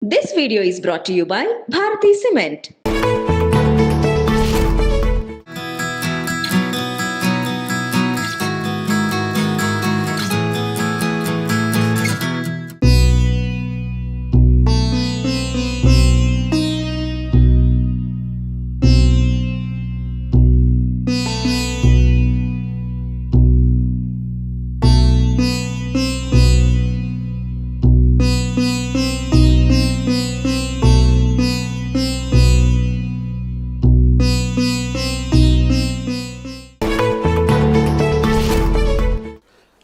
This video is brought to you by Bharati Cement.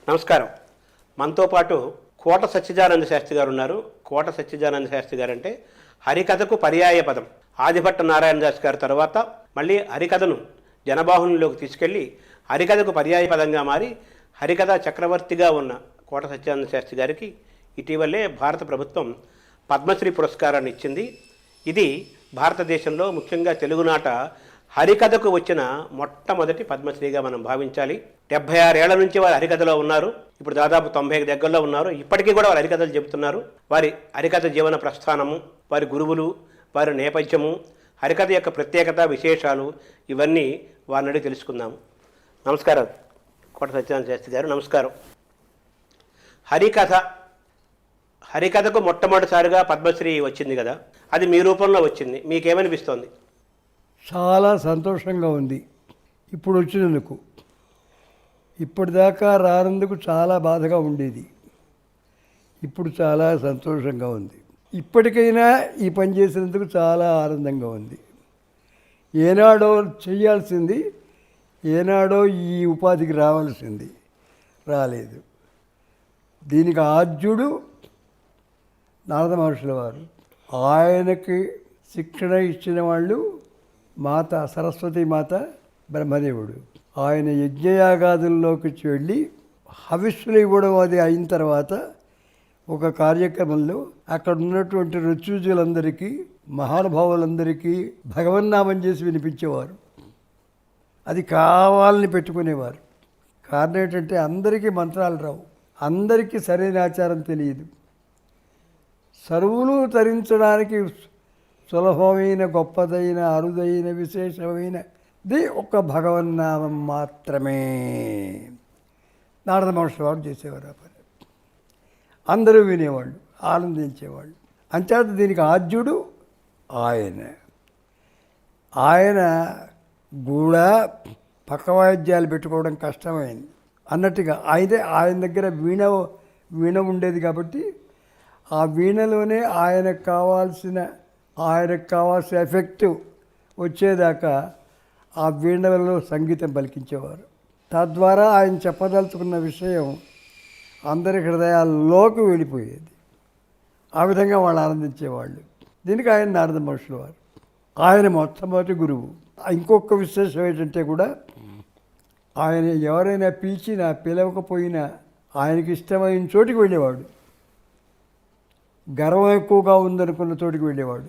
నమస్కారం. మనతో పాటు కోట సత్యజానంద శాస్త్రి గారు ఉన్నారు. కోట సత్యజానంద శాస్త్రి గారు అంటే హరికథకు పర్యాయ పదం. ఆదిభట్ట నారాయణ దాస్ గారి తర్వాత మళ్ళీ హరికథను జనబాహుల్యంలోకి తీసుకెళ్లి హరికథకు పర్యాయ పదంగా మారి హరికథ చక్రవర్తిగా ఉన్న కోట సత్యజానంద శాస్త్రి గారికి ఇటీవలే భారత ప్రభుత్వం పద్మశ్రీ పురస్కారాన్ని ఇచ్చింది. ఇది భారతదేశంలో ముఖ్యంగా తెలుగునాట హరికథకు వచ్చిన మొట్టమొదటి పద్మశ్రీగా మనం భావించాలి. 76 ఏళ్ల నుంచి వారు హరికథలో ఉన్నారు. ఇప్పుడు దాదాపు 90 దగ్గరలో ఉన్నారు. ఇప్పటికీ కూడా వారు హరికథలు చెబుతున్నారు. వారి హరికథ జీవన ప్రస్థానము, వారి గురువులు, వారి నేపథ్యము, హరికథ యొక్క ప్రత్యేకత, విశేషాలు ఇవన్నీ వారిని అడిగి తెలుసుకుందాము. నమస్కారం కోట సత్యనారాయణ శాస్త్రి గారు. నమస్కారం. హరికథకు మొట్టమొదటిసారిగా పద్మశ్రీ వచ్చింది కదా, అది మీ రూపంలో వచ్చింది. మీకేమనిపిస్తోంది? చాలా సంతోషంగా ఉంది ఇప్పుడు వచ్చినందుకు. ఇప్పటిదాకా రానందుకు చాలా బాధగా ఉండేది. ఇప్పుడు చాలా సంతోషంగా ఉంది. ఇప్పటికైనా ఈ పని చేసినందుకు చాలా ఆనందంగా ఉంది. ఏనాడో చేయాల్సింది, ఏనాడో ఈ ఉపాధికి రావాల్సింది, రాలేదు. దీనికి ఆద్యుడు నారద మహర్షుల వారు. ఆయనకి శిక్షణ ఇచ్చిన వాళ్ళు మాత సరస్వతి మాత, బ్రహ్మదేవుడు. ఆయన యజ్ఞయాగాదుల్లోకి వెళ్ళి హవిస్సులు ఇవ్వడం అది అయిన తర్వాత ఒక కార్యక్రమంలో అక్కడ ఉన్నటువంటి ఋత్విజులందరికీ, మహానుభావులందరికీ భగవన్నామం చేసి వినిపించేవారు. అది కావాలని పెట్టుకునేవారు. కారణం ఏంటంటే అందరికీ మంత్రాలు రావు, అందరికీ సరైన ఆచారం తెలియదు. సర్వులు తరించడానికి సులభమైన, గొప్పదైన, అరుదైన, విశేషమైనది ఒక్క భగవన్నామం మాత్రమే. నారద మహర్షి వాడు చేసేవారు ఆ పని. అందరూ వినేవాళ్ళు, ఆనందించేవాళ్ళు. అంచేత దీనికి ఆద్యుడు ఆయన. ఆయన కూడా పక్క వాయిద్యాలు పెట్టుకోవడం కష్టమైంది అన్నట్టుగా ఆయన దగ్గర వీణ ఉండేది కాబట్టి ఆ వీణలోనే ఆయనకు కావాల్సిన ఎఫెక్ట్ వచ్చేదాకా ఆ వీణలలో సంగీతం పలికించేవారు. తద్వారా ఆయన చెప్పదలుచుకున్న విషయం అందరి హృదయాల్లోకి వెళ్ళిపోయేది. ఆ విధంగా వాళ్ళు ఆనందించేవాళ్ళు. దీనికి ఆయన నారద మహర్షుల వారు. ఆయన మొట్టమొదటి గురువు. ఇంకొక విశేషం ఏంటంటే కూడా ఆయన ఎవరైనా పిలిచినా పిలవకపోయినా ఆయనకి ఇష్టమైన చోటికి వెళ్ళేవాడు. గర్వం ఎక్కువగా ఉందనుకున్న చోటికి వెళ్ళేవాడు,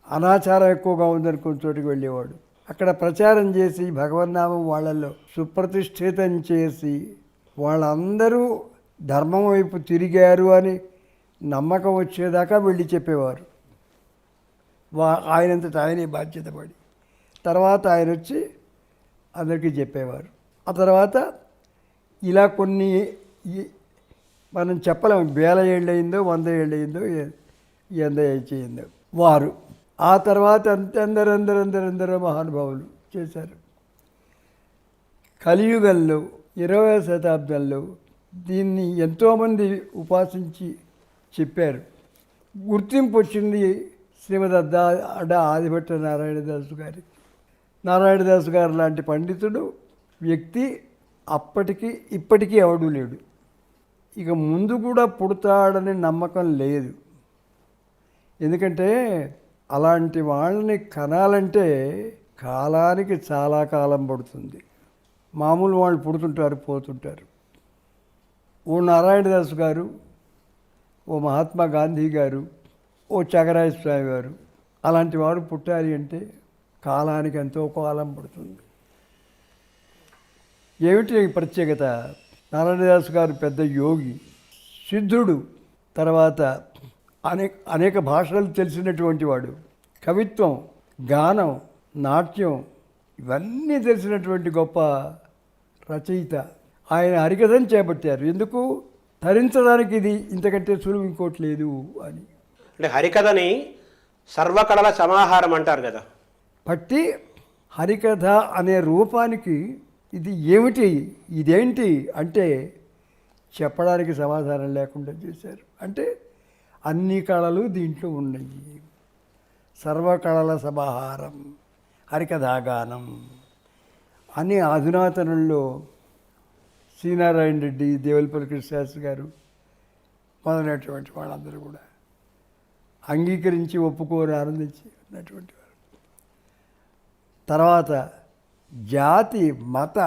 అనాచారం ఎక్కువగా ఉందనుకున్న చోటికి వెళ్ళేవాడు. అక్కడ ప్రచారం చేసి భగవన్నామం వాళ్ళల్లో సుప్రతిష్ఠితం చేసి వాళ్ళందరూ ధర్మం వైపు తిరిగారు అని నమ్మకం వచ్చేదాకా వెళ్ళి చెప్పేవారు. ఆయనంతటా ఆయనే బాధ్యత పడి తర్వాత ఆయన వచ్చి అందరికీ చెప్పేవారు. ఆ తర్వాత ఇలా కొన్ని మనం చెప్పలేము, 1000 ఏళ్ళు అయిందో 100 ఏళ్ళు అయిందో 100 అయిందో వారు. ఆ తర్వాత అందరూ మహానుభావులు చేశారు. కలియుగంలో 20వ శతాబ్దంలో దీన్ని ఎంతోమంది ఉపాసించి చెప్పారు. గుర్తింపు వచ్చింది శ్రీమద్ ఆదిభట్ట నారాయణదాసు గారికి. నారాయణదాసు గారు లాంటి పండితుడు వ్యక్తి అప్పటికి ఇప్పటికీ ఎవడూ లేడు. ఇక ముందు కూడా పుడతాడని నమ్మకం లేదు. ఎందుకంటే అలాంటి వాళ్ళని కనాలంటే కాలానికి చాలా కాలం పడుతుంది. మామూలు వాళ్ళు పుడుతుంటారు, పోతుంటారు. ఓ నారాయణదాసు గారు, ఓ మహాత్మా గాంధీ గారు, ఓ త్యాగరాజ స్వామి గారు అలాంటి వారు పుట్టాలి అంటే కాలానికి ఎంతో కాలం పడుతుంది. ఏమిటి ప్రత్యేకత? నారాయణదాసు గారు పెద్ద యోగి, సిద్ధుడు. తర్వాత అనేక భాషలు తెలిసినటువంటి వాడు. కవిత్వం, గానం, నాట్యం ఇవన్నీ తెలిసినటువంటి గొప్ప రచయిత. ఆయన హరికథను చేపట్టారు. ఎందుకు? తరించడానికి ఇది ఇంతకంటే సులువు ఇంకోటి లేదు అని. అంటే హరికథని సర్వకళల సమాహారం అంటారు కదా. పట్టి హరికథ అనే రూపానికి ఇది ఏమిటి, ఇదేంటి అంటే చెప్పడానికి సమాధానం లేకుండా చేశారు. అంటే అన్ని కళలు దీంట్లో ఉన్నాయి. సర్వకళల సమాహారం హరికథాగానం అని అధునాతనంలో శ్రీనారాయణ రెడ్డి, దేవులపల్లి కృష్ణశాస్త్రి గారు మొదలైనటువంటి వాళ్ళందరూ కూడా అంగీకరించి ఒప్పుకోని ఆనందించి ఉన్నటువంటి వారు. తర్వాత జాతి, మత,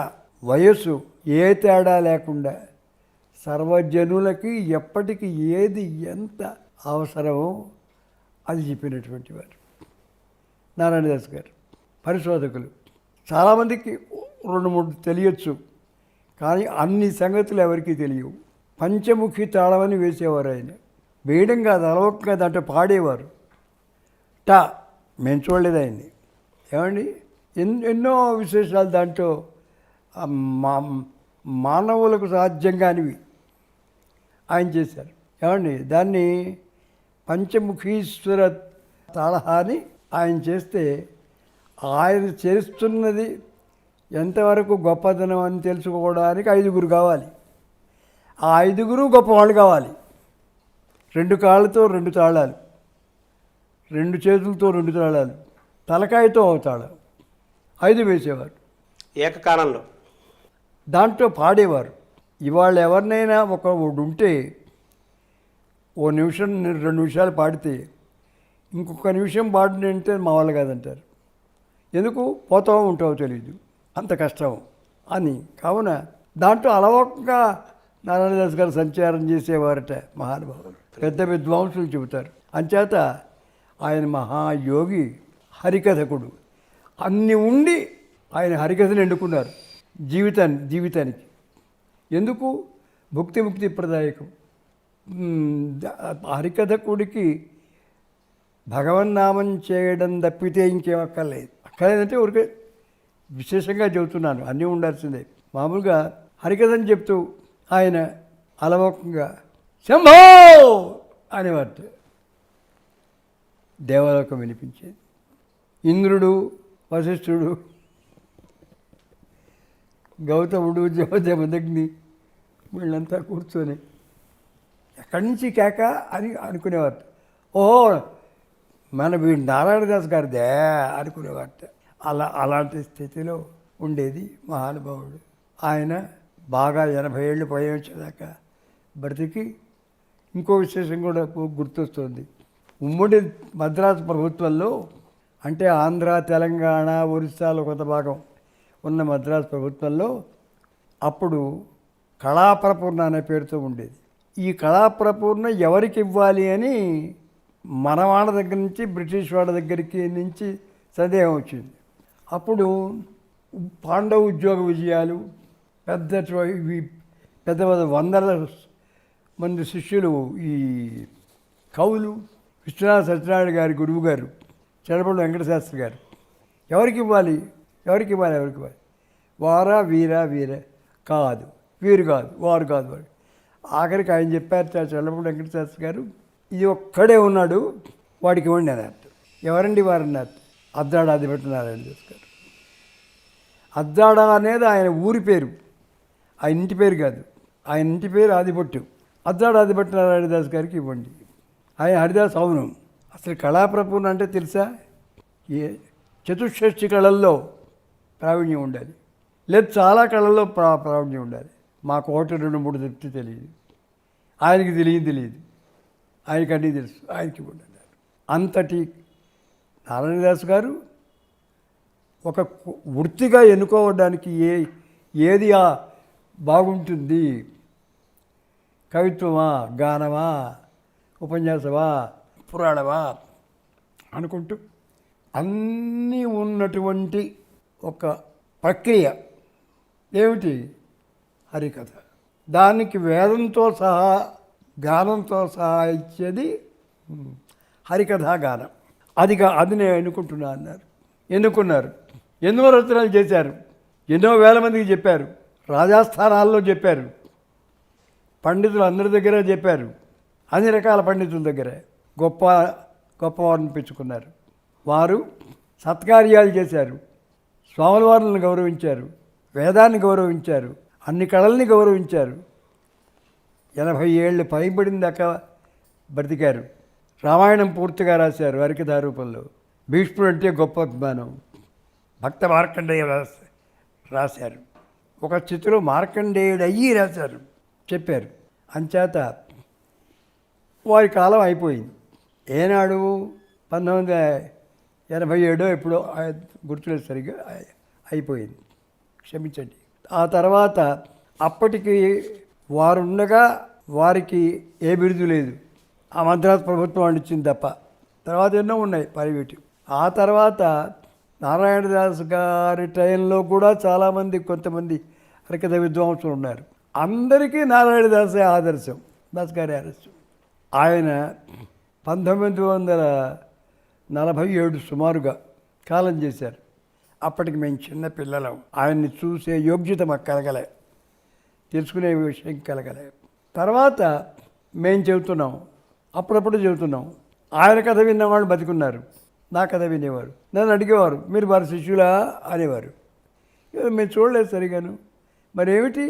వయస్సు ఏ తేడా లేకుండా సర్వజనులకి ఎప్పటికి ఏది ఎంత అవసరమో అది చెప్పినటువంటి వారు నారాయణదాస్ గారు. పరిశోధకులు చాలామందికి 2-3 తెలియచ్చు, కానీ అన్ని సంగతులు ఎవరికీ తెలియవు. పంచముఖి తాళమని వేసేవారు ఆయన. వేయడం కాదు, అలవక దాంట్లో పాడేవారు. మేము చూడలేదు ఆయన్ని. ఏమండి, ఎన్నో విశేషాలు దాంట్లో మానవులకు సాధ్యం కానివి ఆయన చేశారు. ఏమండి, దాన్ని పంచముఖీశ్వర తాళహాని ఆయన చేస్తే ఆయన చేస్తున్నది ఎంతవరకు గొప్పదనం అని తెలుసుకోవడానికి 5 కావాలి. ఆ 5 గొప్పవాళ్ళు కావాలి. 2 కాళ్ళతో 2 తాళాలు, 2 చేతులతో 2 తాళాలు, తలకాయతో ఒక తాళం, 5 వేసేవారు ఏకకాలంలో. దాంట్లో పాడేవారు. ఇవాళ ఎవరినైనా ఒకడు ఉంటే 1 నిమిషం 2 నిమిషాలు పాడితే ఇంకొక నిమిషం పాడినంటే మా వాళ్ళు కాదంటారు. ఎందుకు? పోతావో ఉంటావో తెలియదు, అంత కష్టం అని. కావున దాంట్లో అలవోకగా నారాయణదాస్ గారు సంచారం చేసేవారట మహానుభావులు. పెద్ద విద్వాంసులు చెబుతారు. అంచేత ఆయన మహాయోగి, హరికథకుడు. అన్ని ఉండి ఆయన హరికథను ఎన్నుకున్నారు జీవితానికి. ఎందుకు? భుక్తి ముక్తి ప్రదాయకం. హరికథకుడికి భగవన్నామం చేయడం తప్పితే ఇంకేం అక్కర్లేదంటే ఊరికే విశేషంగా చెబుతున్నాను, అన్నీ ఉండాల్సిందే. మామూలుగా హరికథని చెప్తూ ఆయన అలవోకంగా శంభో అనేవారు. దేవలోకం వినిపించేది. ఇంద్రుడు, వశిష్ఠుడు, గౌతముడు, జమదగ్ని వీళ్ళంతా కూర్చొని ఎక్కడి నుంచి కేక అని అనుకునేవారు. ఓహో, మన వీడు నారాయణదాస్ గారిదే అనుకునేవారట. అలాంటి స్థితిలో ఉండేది మహానుభావుడు. ఆయన బాగా 80 ఏళ్ళు వచ్చేదాకా బ్రతికి. ఇంకో విశేషం కూడా గుర్తొస్తుంది. ఉమ్మడి మద్రాసు ప్రభుత్వంలో, అంటే ఆంధ్ర, తెలంగాణ, ఒరిస్సాలో కొంత భాగం ఉన్న మద్రాసు ప్రభుత్వంలో అప్పుడు కళాప్రపూర్ణ అనే పేరుతో ఉండేది. ఈ కళాప్రపూర్ణ ఎవరికి ఇవ్వాలి అని మన వాళ్ళ దగ్గర నుంచి బ్రిటిష్ వాళ్ళ దగ్గరికి నుంచి సందేహం వచ్చింది. అప్పుడు పాండవ ఉద్యోగ విజయాలు, పెద్ద పెద్ద వందల మంది శిష్యులు, ఈ కవులు, విశ్వనాథ సత్యనారాయణ గారి గురువు గారు చెరపల్లి వెంకటశాస్త్రి గారు, ఎవరికి ఇవ్వాలి? వారా వీర కాదు, వీరు కాదు, వారు కాదు. వారు ఆఖరికి ఆయన చెప్పారు, చెరపల్లి వెంకటశాస్త్రి గారు, ఇది ఒక్కడే ఉన్నాడు, వాడికి ఇవ్వండి అన్నారు. ఎవరండి వారు అన్నారు? అద్దాడ ఆదిభట్ట నారాయణదాస్ గారు. అద్దాడ అనేది ఆయన ఊరి పేరు, ఆయన ఇంటి పేరు కాదు. ఆయన ఇంటి పేరు ఆదిభట్టు. అద్దాడ ఆదిభట్ట నారాయణదాస్ గారికి ఇవ్వండి. ఆయన హరిదాస్. అవును. అసలు కళాప్రపూర్ణ అంటే తెలుసా? ఏ చతుషష్ఠి కళల్లో ప్రావీణ్యం ఉండాలి, లేదు చాలా కళల్లో ప్రావీణ్యం ఉండాలి. మాకు 1, 2, 3 చెప్తే తెలియదు, ఆయనకి తెలియదు, ఆయనకి అన్నీ తెలుసు, ఆయనకి ఇవ్వండి అన్నారు. అంతటి నారాయణదాస్ గారు ఒక వృత్తిగా ఎన్నుకోవడానికి ఏది బాగుంటుంది? కవిత్వమా, గానమా, ఉపన్యాసమా, పురాణమా అనుకుంటూ అన్నీ ఉన్నటువంటి ఒక ప్రక్రియ ఏమిటి? హరికథ. దానికి వేదంతో సహా, గానంతో సహా ఇచ్చేది హరికథాగానం అది నేను ఎన్నుకుంటున్నా అన్నారు. ఎన్నుకున్నారు. ఎన్నో రచనలు చేశారు, ఎన్నో వేల మందికి చెప్పారు, రాజాస్థానాల్లో చెప్పారు, పండితులు అందరి దగ్గర చెప్పారు, అన్ని రకాల పండితుల దగ్గర గొప్పవారిని పెంచుకున్నారు. వారు సత్కార్యాలు చేశారు, స్వాముల వారిని గౌరవించారు, వేదాన్ని గౌరవించారు, అన్ని కళల్ని గౌరవించారు. 80 ఏళ్ళు పైబడిన దాకా బ్రతికారు. రామాయణం పూర్తిగా రాశారు హరికథా రూపంలో. భీష్ముడు అంటే గొప్ప అభిమానం. భక్త మార్కండేయ రాశారు. ఒక స్థితిలో మార్కండేయుడు అయ్యి రాశారు, చెప్పారు. అంచేత వారి కాలం అయిపోయింది. ఏనాడు 1987 ఎప్పుడో గుర్తులేదు సరిగ్గా, అయిపోయింది, క్షమించండి. ఆ తర్వాత అప్పటికి వారుండగా వారికి ఏ బిరుదు లేదు. ఆ మద్రాసు ప్రభుత్వం అందించింది తప్ప. తర్వాత ఎన్నో ఉన్నాయి ప్రైవేటివ్. ఆ తర్వాత నారాయణదాస్ గారి టైంలో కూడా చాలామంది కొంతమంది హరికథ విద్వాంసులు ఉన్నారు. అందరికీ నారాయణదాసే ఆదర్శం, దాస్ గారి ఆదర్శం. ఆయన 1947 సుమారుగా కాలం చేశారు. అప్పటికి మేము చిన్న పిల్లలం. ఆయన్ని చూసే యోగ్యత మాకు కలగలే, తెలుసుకునే విషయం కలగలే. తర్వాత మేము చెబుతున్నాం, అప్పుడప్పుడు చెబుతున్నాం. ఆయన కథ విన్నవాళ్ళు బతికున్నారు, నా కథ వినేవారు. నన్ను అడిగేవారు, మీరు వారి శిష్యులా అనేవారు. మేము చూడలేదు సరిగాను. మరి ఏమిటి,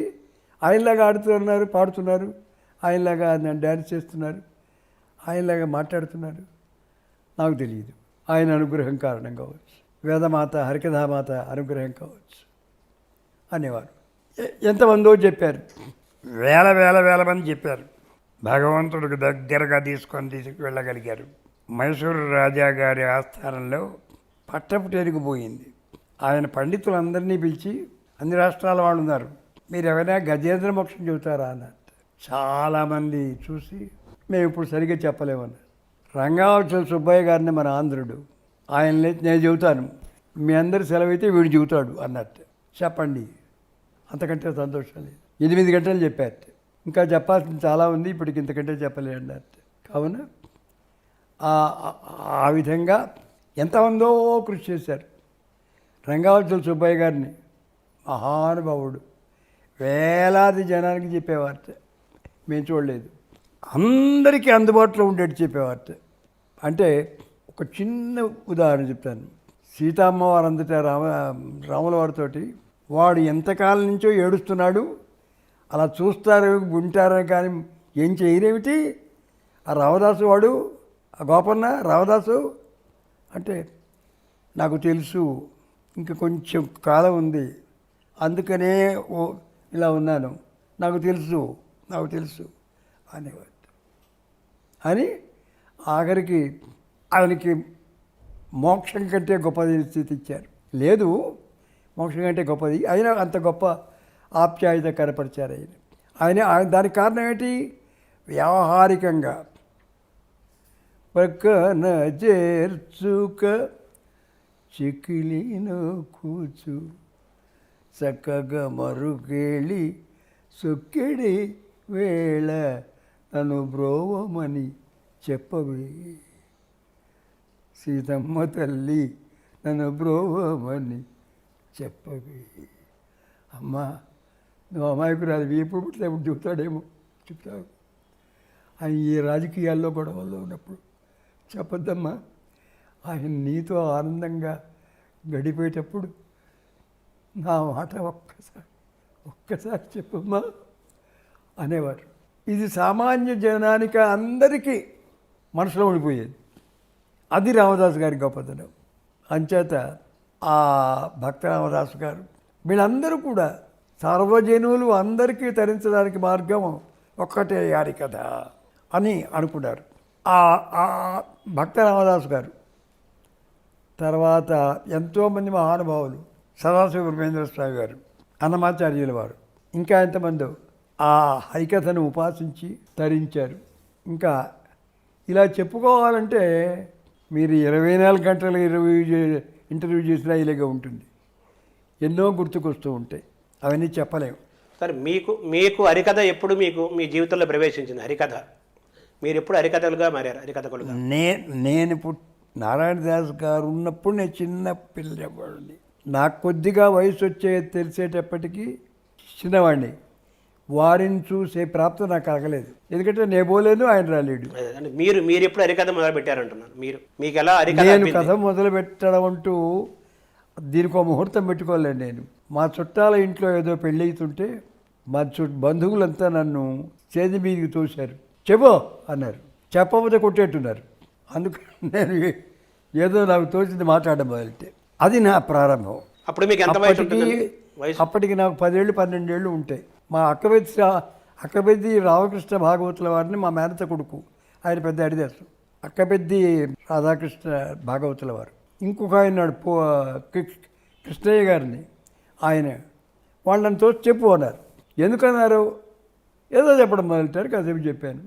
ఆయనలాగా ఆడుతున్నారు, పాడుతున్నారు, ఆయనలాగా డ్యాన్స్ చేస్తున్నారు, ఆయనలాగా మాట్లాడుతున్నారు, నాకు తెలియదు. ఆయన అనుగ్రహం కారణం కావచ్చు, వేదమాత హరికథామాత అనుగ్రహం కావచ్చు అనేవారు. ఎంతమందో చెప్పారు, వేల వేల వేల మంది చెప్పారు. భగవంతుడికి దగ్గరగా తీసుకెళ్ళగలిగారు. మైసూరు రాజా గారి ఆస్థానంలో పట్టపుటేరుకు పోయింది. ఆయన పండితులందరినీ పిలిచి, అన్ని రాష్ట్రాల వాళ్ళు ఉన్నారు, మీరు ఎవరైనా గజేంద్ర మోక్షం చెబుతారా అన్నారు. చాలామంది చూసి మేము ఇప్పుడు సరిగ్గా చెప్పలేమన్నారు. రంగావచల సుబ్బయ్య గారిని మన ఆంధ్రుడు, ఆయన నేను చెబుతాను, మీ అందరి సెలవైతే వీడు చెబుతాడు అన్నట్టు. చెప్పండి, అంతకంటే సంతోషం లేదు. 8 గంటలు చెప్పారు. ఇంకా చెప్పాల్సింది చాలా ఉంది, ఇప్పటికి ఇంతకంటే చెప్పలేదు అన్నట్టు. కావున ఆ విధంగా ఎంతమందో కృషి చేశారు. రంగావచల సుబ్బయ్య గారిని మహానుభావుడు, వేలాది జనానికి చెప్పేవారట, మేము చూడలేదు. అందరికీ అందుబాటులో ఉండేట్టు చెప్పేవారట. అంటే ఒక చిన్న ఉదాహరణ చెప్తాను. సీతమ్మవారు అందట రాముల వారితోటి, వాడు ఎంతకాలం నుంచో ఏడుస్తున్నాడు, అలా చూస్తారు వింటారని కానీ ఏం చేయరేమిటి ఆ రామదాసు, వాడు ఆ గోపన్న రామదాసు అంటే, నాకు తెలుసు ఇంకా కొంచెం కాలం ఉంది, అందుకనే ఇలా ఉన్నాను, నాకు తెలుసు అనేవాడు. అని ఆఖరికి ఆయనకి మోక్షం కంటే గొప్పది స్థితి ఇచ్చారు. లేదు మోక్షం కంటే గొప్పది, అయినా అంత గొప్ప ఆప్యాయత కనపరిచారు ఆయన. దానికి కారణం ఏంటి, వ్యావహారికంగా పక్కన చేర్చుక చికిలిన కూచు చక్కగా మరుగేళి సొక్కిడి వేళ నన్ను బ్రోవమని చెప్పవే సీతమ్మ తల్లి, నన్ను బ్రోవమని చెప్పవే. అమ్మా నువ్వు అమాయకురాలు, ఎప్పుడు పుట్టితే ఎప్పుడు చెబుతాడేమో, చెప్తావు. ఆయన ఈ రాజకీయాల్లో గొడవల్లో ఉన్నప్పుడు చెప్పొద్దమ్మా, ఆయన నీతో ఆనందంగా గడిపేటప్పుడు నా మాట ఒక్కసారి చెప్పమ్మా అనేవారు. ఇది సామాన్య జనానికి అందరికీ మనసులో ఉండిపోయేది. అది రామదాసు గారి గొప్పతనం. అంచేత ఆ భక్త రామదాసు గారు వీళ్ళందరూ కూడా సర్వజనులు అందరికీ తరించడానికి మార్గం ఒక్కటే హరికథ అని అనుకున్నారు. ఆ భక్త రామదాసు గారు తర్వాత ఎంతోమంది మహానుభావులు, సదాశివ బ్రహ్మేంద్ర స్వామి గారు, అన్నమాచార్యుల వారు, ఇంకా ఎంతమందో ఆ హరికథను ఉపాసించి తరించారు. ఇంకా ఇలా చెప్పుకోవాలంటే మీరు 24 గంటలు ఇంటర్వ్యూ చేసినా ఇలాగే ఉంటుంది. ఎన్నో గుర్తుకొస్తూ ఉంటాయి, అవన్నీ చెప్పలేము. సరే, మీకు హరికథ ఎప్పుడు మీ జీవితంలో ప్రవేశించింది? హరికథ మీరు ఎప్పుడు హరికథలుగా మారారు, హరికథకులుగా? నేను నారాయణదాస్ గారు ఉన్నప్పుడు నేను చిన్న పిల్లవాడిని. నాకు కొద్దిగా వయసు తెలిసేటప్పటికీ చిన్నవాడిని. వారిని చూసే ప్రాప్తం నాకు కలగలేదు, ఎందుకంటే నేను పోలేదు, ఆయన రాలేడు. అంటే మీరు ఎప్పుడు హరికథ మొదలు పెట్టారంటున్నాను. మీకు ఎలా హరికథ నేను అబ్బింది? కథ మొదలు పెట్టడం అంటూ దీనికి ఒక ముహూర్తం పెట్టుకోలేదు. నేను మా చుట్టాల ఇంట్లో ఏదో పెళ్ళి అవుతుంటే మా బంధువులంతా నన్ను చేతి మీదకి తోశారు. చెప్పో అన్నారు, చెప్పకపోతే కొట్టేట్టున్నారు. అందుకని నేను ఏదో నాకు తోచింది మాట్లాడడం మొదలెట్టే. అది నా ప్రారంభం. అప్పుడు మీకు ఎంత వయసు ఉంటుంది? అప్పటికి నాకు 10 ఏళ్ళు 12 ఏళ్ళు ఉంటాయి. మా అక్కబెద్ది రామకృష్ణ భాగవతుల వారిని మా మేనత కొడుకు, ఆయన పెద్ద హరిదాసు. అక్కబెద్ది రాధాకృష్ణ భాగవతుల వారు. ఇంకొక ఆయన ఉన్నాడు కృష్ణయ్య గారిని, ఆయన వాళ్ళని తోచి చెప్పు అన్నారు. ఎందుకన్నారు? ఏదో చెప్పడం మొదలెట్టారు. కాసేపు చెప్పాను.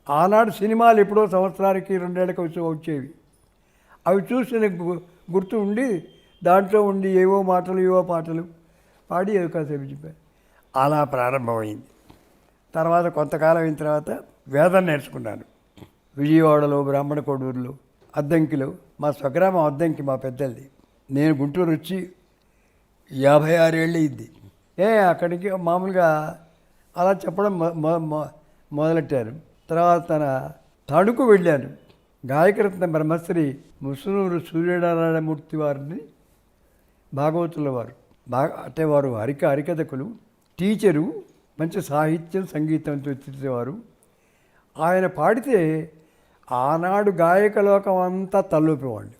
ఆనాడు సినిమాలు ఎప్పుడో సంవత్సరానికి 2 ఏళ్ళకి వచ్చేవి. అవి చూసి నాకు గుర్తు ఉండి దాంట్లో ఉండి ఏవో పాటలు పాడి ఏదో కాసేపు చెప్పాను. అలా ప్రారంభమైంది. తర్వాత కొంతకాలం అయిన తర్వాత వేదం నేర్చుకున్నాను. విజయవాడలో, బ్రాహ్మణ కోడూరులో, అద్దంకిలో. మా స్వగ్రామం అద్దంకి, మా పెద్దలది. నేను గుంటూరు వచ్చి 56 ఏళ్ళు అయింది. అక్కడికి మామూలుగా అలా చెప్పడం మొదలెట్టాను. తర్వాత తణుకు వెళ్ళాను. గాయకరత్న బ్రహ్మశ్రీ ముసునూరు సూర్యనారాయణమూర్తి వారిని భాగవతుల వారు అంటే వారు హరికథకులు, టీచరు, మంచి సాహిత్యం సంగీతంతో వచ్చేవారు. ఆయన పాడితే ఆనాడు గాయక లోకం అంతా తలూపేవాళ్ళు.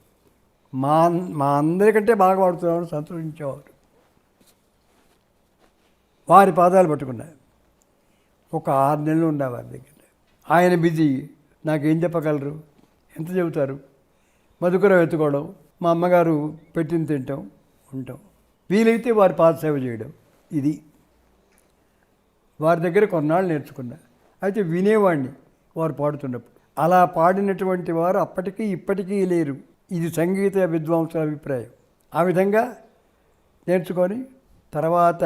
మా అందరికంటే బాగా పాడుతున్నామని సంతోషించేవారు. వారి పాదాలు పట్టుకున్నారు. ఒక 6 నెలలు ఉన్నా వారి దగ్గర. ఆయన బిజీ, నాకేం చెప్పగలరు, ఎంత చెబుతారు? మధుకరం ఎత్తుకోవడం, మా అమ్మగారు పెట్టింది తింటాం, ఉంటాం. వీలైతే వారి పాదసేవ చేయడం. ఇది వారి దగ్గర కొన్నాళ్ళు నేర్చుకున్నా. అయితే వినేవాడిని వారు పాడుతున్నప్పుడు. అలా పాడినటువంటి వారు అప్పటికీ ఇప్పటికీ లేరు. ఇది సంగీత విద్వాంసుల అభిప్రాయం. ఆ విధంగా నేర్చుకొని తర్వాత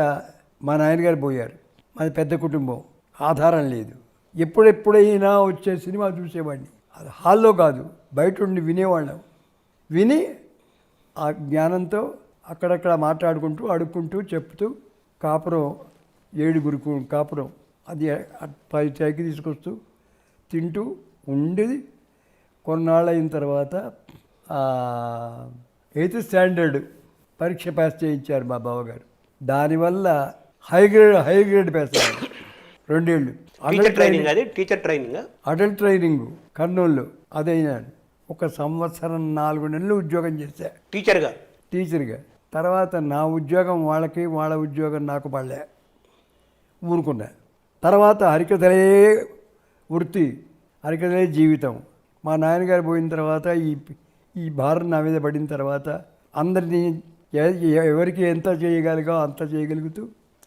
మా నాయనగారు పోయారు. మాది పెద్ద కుటుంబం, ఆధారం లేదు. ఎప్పుడెప్పుడైనా వచ్చే సినిమా చూసేవాడిని. అది హాల్లో కాదు, బయట ఉండి వినేవాళ్ళం. విని ఆ జ్ఞానంతో అక్కడక్కడ మాట్లాడుకుంటూ, అడుక్కుంటూ, చెప్తూ, కాపురం 7 కాపురం అది 10 చాకి తీసుకొస్తూ తింటూ ఉండేది. కొన్నాళ్ళు అయిన తర్వాత 8th స్టాండర్డ్ పరీక్ష పాస్ చేయించారు మా బావగారు. దానివల్ల హై గ్రేడ్ పాస్ అయ్యారు. 2 ఏళ్ళు అడల్ట్ ట్రైనింగ్ కర్నూలులో అదైనాను. 1 సంవత్సరం 4 నెలలు ఉద్యోగం చేశా టీచర్గా. తర్వాత నా ఉద్యోగం వాళ్ళకి, వాళ్ళ ఉద్యోగం నాకు పడలే, ఊరుకున్నా. తర్వాత హరికథలే వృత్తి, హరికథలే జీవితం. మా నాన్నగారు పోయిన తర్వాత ఈ భారం నా మీద పడిన తర్వాత అందరినీ ఎవరికి ఎంత చేయగలిగా అంత చేయగలుగుతూ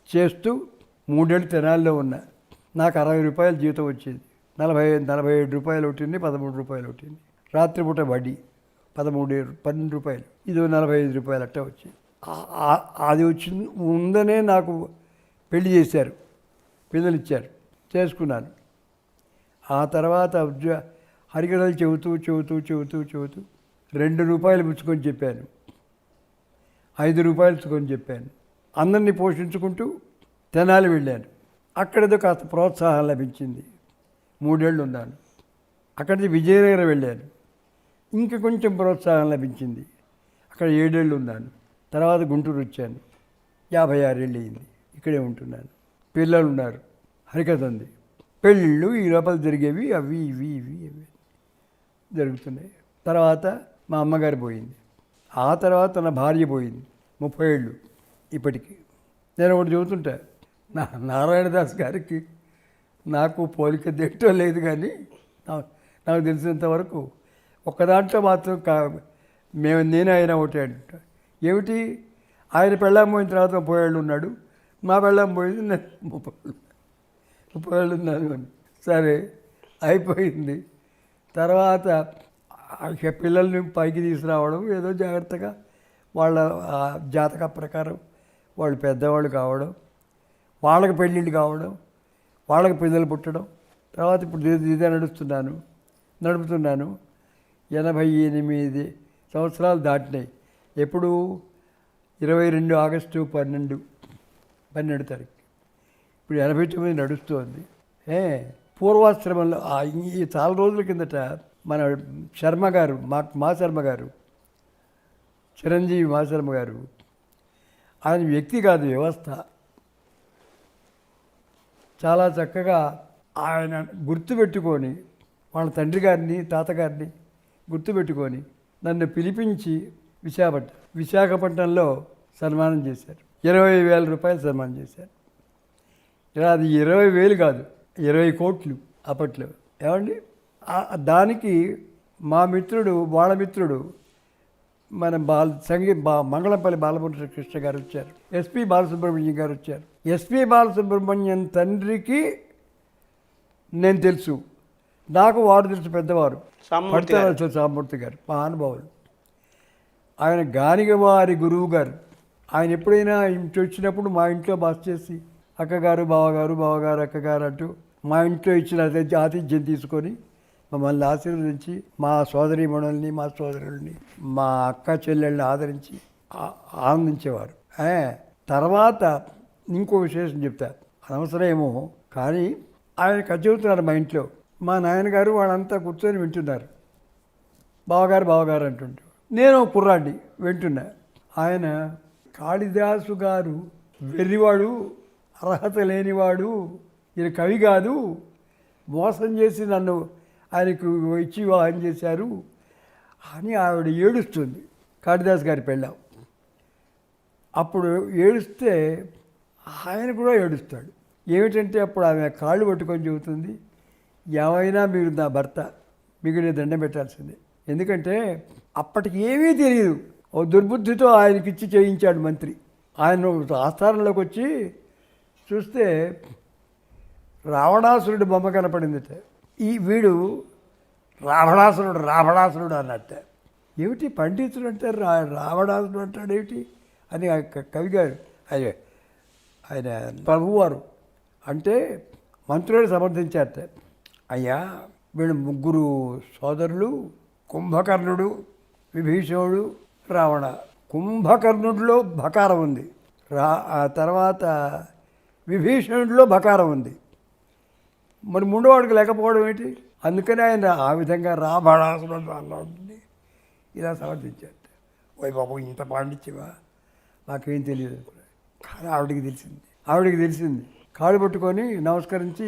చేస్తూ 3 ఏళ్ళు తెనాల్లో ఉన్నా. నాకు 60 రూపాయలు జీతం వచ్చేది. 47 రూపాయలు ఒకటింది, 13 రూపాయలు ఒకటింది. రాత్రిపూట వడ్డీ 12 రూపాయలు, ఇది 45 రూపాయలు అట్ట వచ్చేది. అది వచ్చింది ముందనే నాకు పెళ్లి చేశారు, పిల్లలు ఇచ్చారు, చేసుకున్నాను. ఆ తర్వాత హరికథలు చెబుతూ 2 రూపాయలు పుచ్చుకొని చెప్పాను, 5 రూపాయలు పుచ్చుకొని చెప్పాను. అందరినీ పోషించుకుంటూ తెనాలి వెళ్ళాను. అక్కడేదో కాస్త ప్రోత్సాహం లభించింది. 3 ఏళ్ళు ఉన్నాను. అక్కడికి విజయనగరం వెళ్ళాను, ఇంకా కొంచెం ప్రోత్సాహం లభించింది. అక్కడ 7 ఏళ్ళు ఉన్నాను. తర్వాత గుంటూరు వచ్చాను, 56 ఏళ్ళు అయింది. ఇక్కడే ఉంటున్నాను. పిల్లలు ఉన్నారు, హరికథ ఉంది, పెళ్ళిళ్ళు ఈ లోపల జరిగేవి, అవి జరుగుతున్నాయి. తర్వాత మా అమ్మగారు పోయింది. ఆ తర్వాత నా భార్య పోయింది. 30 ఏళ్ళు ఇప్పటికీ. నేను ఒకటి చెబుతుంటా, నారాయణదాస్ గారికి నాకు పోలిక దేంటో లేదు, కానీ నాకు తెలిసినంతవరకు ఒక దాంట్లో మాత్రం నేను ఆయన ఒకటే అంట. ఏమిటి? ఆయన పెళ్ళాం పోయిన తర్వాత 30 ఏళ్ళు ఉన్నాడు, మా పెళ్ళాం పోయింది, నేను 30 ఏళ్ళు ఉన్నాను. సరే అయిపోయింది. తర్వాత పిల్లల్ని పైకి తీసుకురావడం, ఏదో జాగ్రత్తగా వాళ్ళ జాతక ప్రకారం వాళ్ళు పెద్దవాళ్ళు కావడం, వాళ్ళకి పెళ్ళిళ్ళు కావడం, వాళ్ళకి పిల్లలు పుట్టడం, తర్వాత ఇప్పుడు ఇదే నడుపుతున్నాను 88 సంవత్సరాలు దాటినాయి. ఎప్పుడు 22 ఆగస్టు 12 తారీఖు. ఇప్పుడు 89 నడుస్తుంది. పూర్వాశ్రమంలో ఈ చాలా రోజుల కిందట మన శర్మ గారు మా శర్మ గారు, చిరంజీవి మా శర్మ గారు, ఆయన వ్యక్తి కాదు వ్యవస్థ. చాలా చక్కగా ఆయన గుర్తుపెట్టుకొని వాళ్ళ తండ్రి గారిని తాతగారిని గుర్తుపెట్టుకొని నన్ను పిలిపించి విశాఖపట్నంలో సన్మానం చేశారు. 20,000 రూపాయలు సన్మానం చేశారు. అది 20,000 కాదు, 20 కోట్లు అప్పట్లో. ఏమండి, దానికి మా మిత్రుడు, వాళ్ళ మిత్రుడు మన మంగళంపల్లి బాలమురళీకృష్ణ గారు వచ్చారు. ఎస్పి బాలసుబ్రహ్మణ్యం గారు వచ్చారు. ఎస్పి బాలసుబ్రహ్మణ్యం తండ్రికి నేను తెలుసు, నాకు వారు తెలుసు, పెద్దవారు సామూర్తి గారు మహానుభావులు. ఆయన గానిగవారి గురువు గారు. ఆయన ఎప్పుడైనా ఇంటి వచ్చినప్పుడు మా ఇంట్లో బస చేసి అక్కగారు బావగారు అక్కగారు అంటూ మా ఇంట్లో ఇచ్చిన ఆతిథ్యం తీసుకొని మమ్మల్ని ఆశీర్వదించి మా సోదరీమణుల్ని, మా సోదరుల్ని, మా అక్క చెల్లెళ్ళని ఆదరించి ఆనందించేవారు. తర్వాత ఇంకో విశేషం చెప్తారు, అనవసరమేమో కానీ ఆయన కథ చెబుతున్నారు మా ఇంట్లో. మా నాయనగారు వాళ్ళంతా కూర్చొని వింటున్నారు. బావగారు అంటుంటారు. నేను కుర్రాడిని వింటున్నా. ఆయన కాళిదాసు గారు వెర్రివాడు, అర్హత లేనివాడు, ఈయన కవి కాదు, మోసం చేసి నన్ను ఆయనకు ఇచ్చి వివాహం చేశారు అని ఆవిడ ఏడుస్తుంది. కాళిదాస్ గారి పెళ్ళాం. అప్పుడు ఏడుస్తే ఆయన కూడా ఏడుస్తాడు. ఏమిటంటే అప్పుడు ఆమె కాళ్ళు పట్టుకొని చెబుతుంది, ఏమైనా మీరు నా భర్త, మీకు నేను దండం పెట్టాల్సిందే. ఎందుకంటే అప్పటికి ఏమీ తెలియదు. ఓ దుర్బుద్ధితో ఆయనకిచ్చి చేయించాడు మంత్రి. ఆయన ఆస్థానంలోకి వచ్చి చూస్తే రావణాసురుడు బొమ్మ కనపడిందిట. వీడు రావణాసురుడు అన్నట్ట. ఏమిటి పండితుడు అంటారు, రావణాసురుడు అంటాడు ఏమిటి అని కవి గారు ఆయన ప్రభువారు అంటే మంత్రులను సమర్థించారట. అయ్యా, వీళ్ళు 3 సోదరులు, కుంభకర్ణుడు, విభీషణుడు, రావణ. కుంభకర్ణుడిలో భకారం ఉంది, తర్వాత విభీషణుడిలో భకారం ఉంది, మరి 3వ వాడికి లేకపోవడం ఏంటి? అందుకని ఆయన ఆ విధంగా రావణాసురుడు అన్నది ఇలా సమర్థించారు. ఓయ్ బాబు, ఇంత పాండిత్యమా, నాకేం తెలియదు. కానీ ఆవిడికి తెలిసింది. కాళ్ళు పట్టుకొని నమస్కరించి,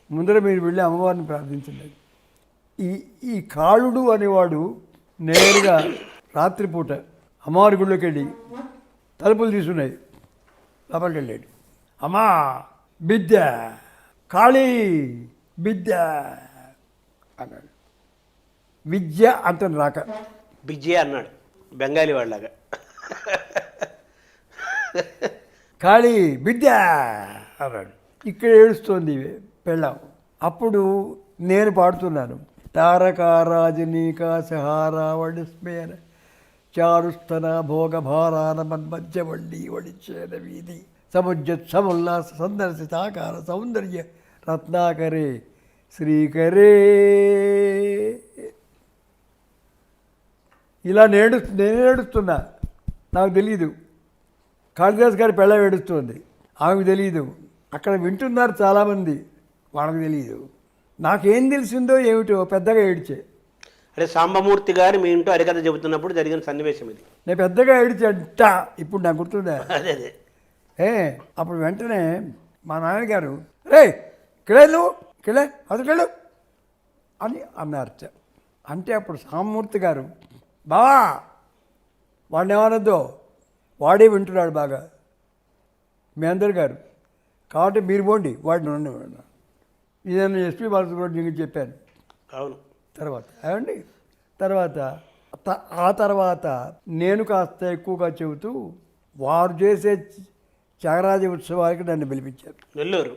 ముందర మీరు వెళ్ళి అమ్మవారిని ప్రార్థించండి. ఈ కాళుడు అనేవాడు నేరుగా రాత్రిపూట అమ్మవారి గుళ్ళోకి వెళ్ళి తలుపులు తీసున్నాయి, లోపలికి వెళ్ళాడు. అమ్మా బిద్య, కాళీ బిద్య అన్నాడు. విద్య అంత రాక బిజ్జే అన్నాడు, బెంగాలీ వాళ్ళలాగా. కాళీ బిద్య అన్నాడు. ఇక్కడ ఏడుస్తోంది పెళ్ళాం. అప్పుడు నేను పాడుతున్నాను, తారకారాజనీకా సహారావళి స్మేర చారుస్తన భోగభారాన మన్మధ్య వడ్డీ వడిచేన వీధి సముజ్జోల్లాస సందర్శితాకార సౌందర్య రత్నాకరే శ్రీకరే. ఇలా నేను ఏడుస్తున్నా, నాకు తెలీదు. కాళిదాస్ గారి పెళ్ళ ఏడుస్తుంది, ఆమెకు తెలియదు. అక్కడ వింటున్నారు చాలామంది, వాళ్ళకి తెలియదు. నాకేం తెలిసిందో ఏమిటో పెద్దగా ఏడ్చే. అదే సాంబమూర్తి గారు మీ ఇంట్లో హరికథ చెబుతున్నప్పుడు జరిగిన సన్నివేశం ఇది. నేను పెద్దగా ఏడ్చంట, ఇప్పుడు నాకు గుర్తుందా? అదే అప్పుడు వెంటనే మా నాన్నగారు, రే కిళే నువ్వు కిళే అసలు అని అన్నారట. అంటే అప్పుడు సాంబమూర్తి గారు, బావా వాడిని ఏమనొద్దు, వాడే వింటున్నాడు బాగా, మీ అందరు గారు, కాబట్టి మీరు పోండి వాడిని ఉండి. ఇదని ఎస్పి బాలసుబ్రహ్మణ్యం చెప్పాను. అవును. ఆ తర్వాత నేను కాస్త ఎక్కువగా చెబుతూ వారు చేసే త్యాగరాజ ఉత్సవానికి నన్ను పిలిపించారు. నెల్లూరు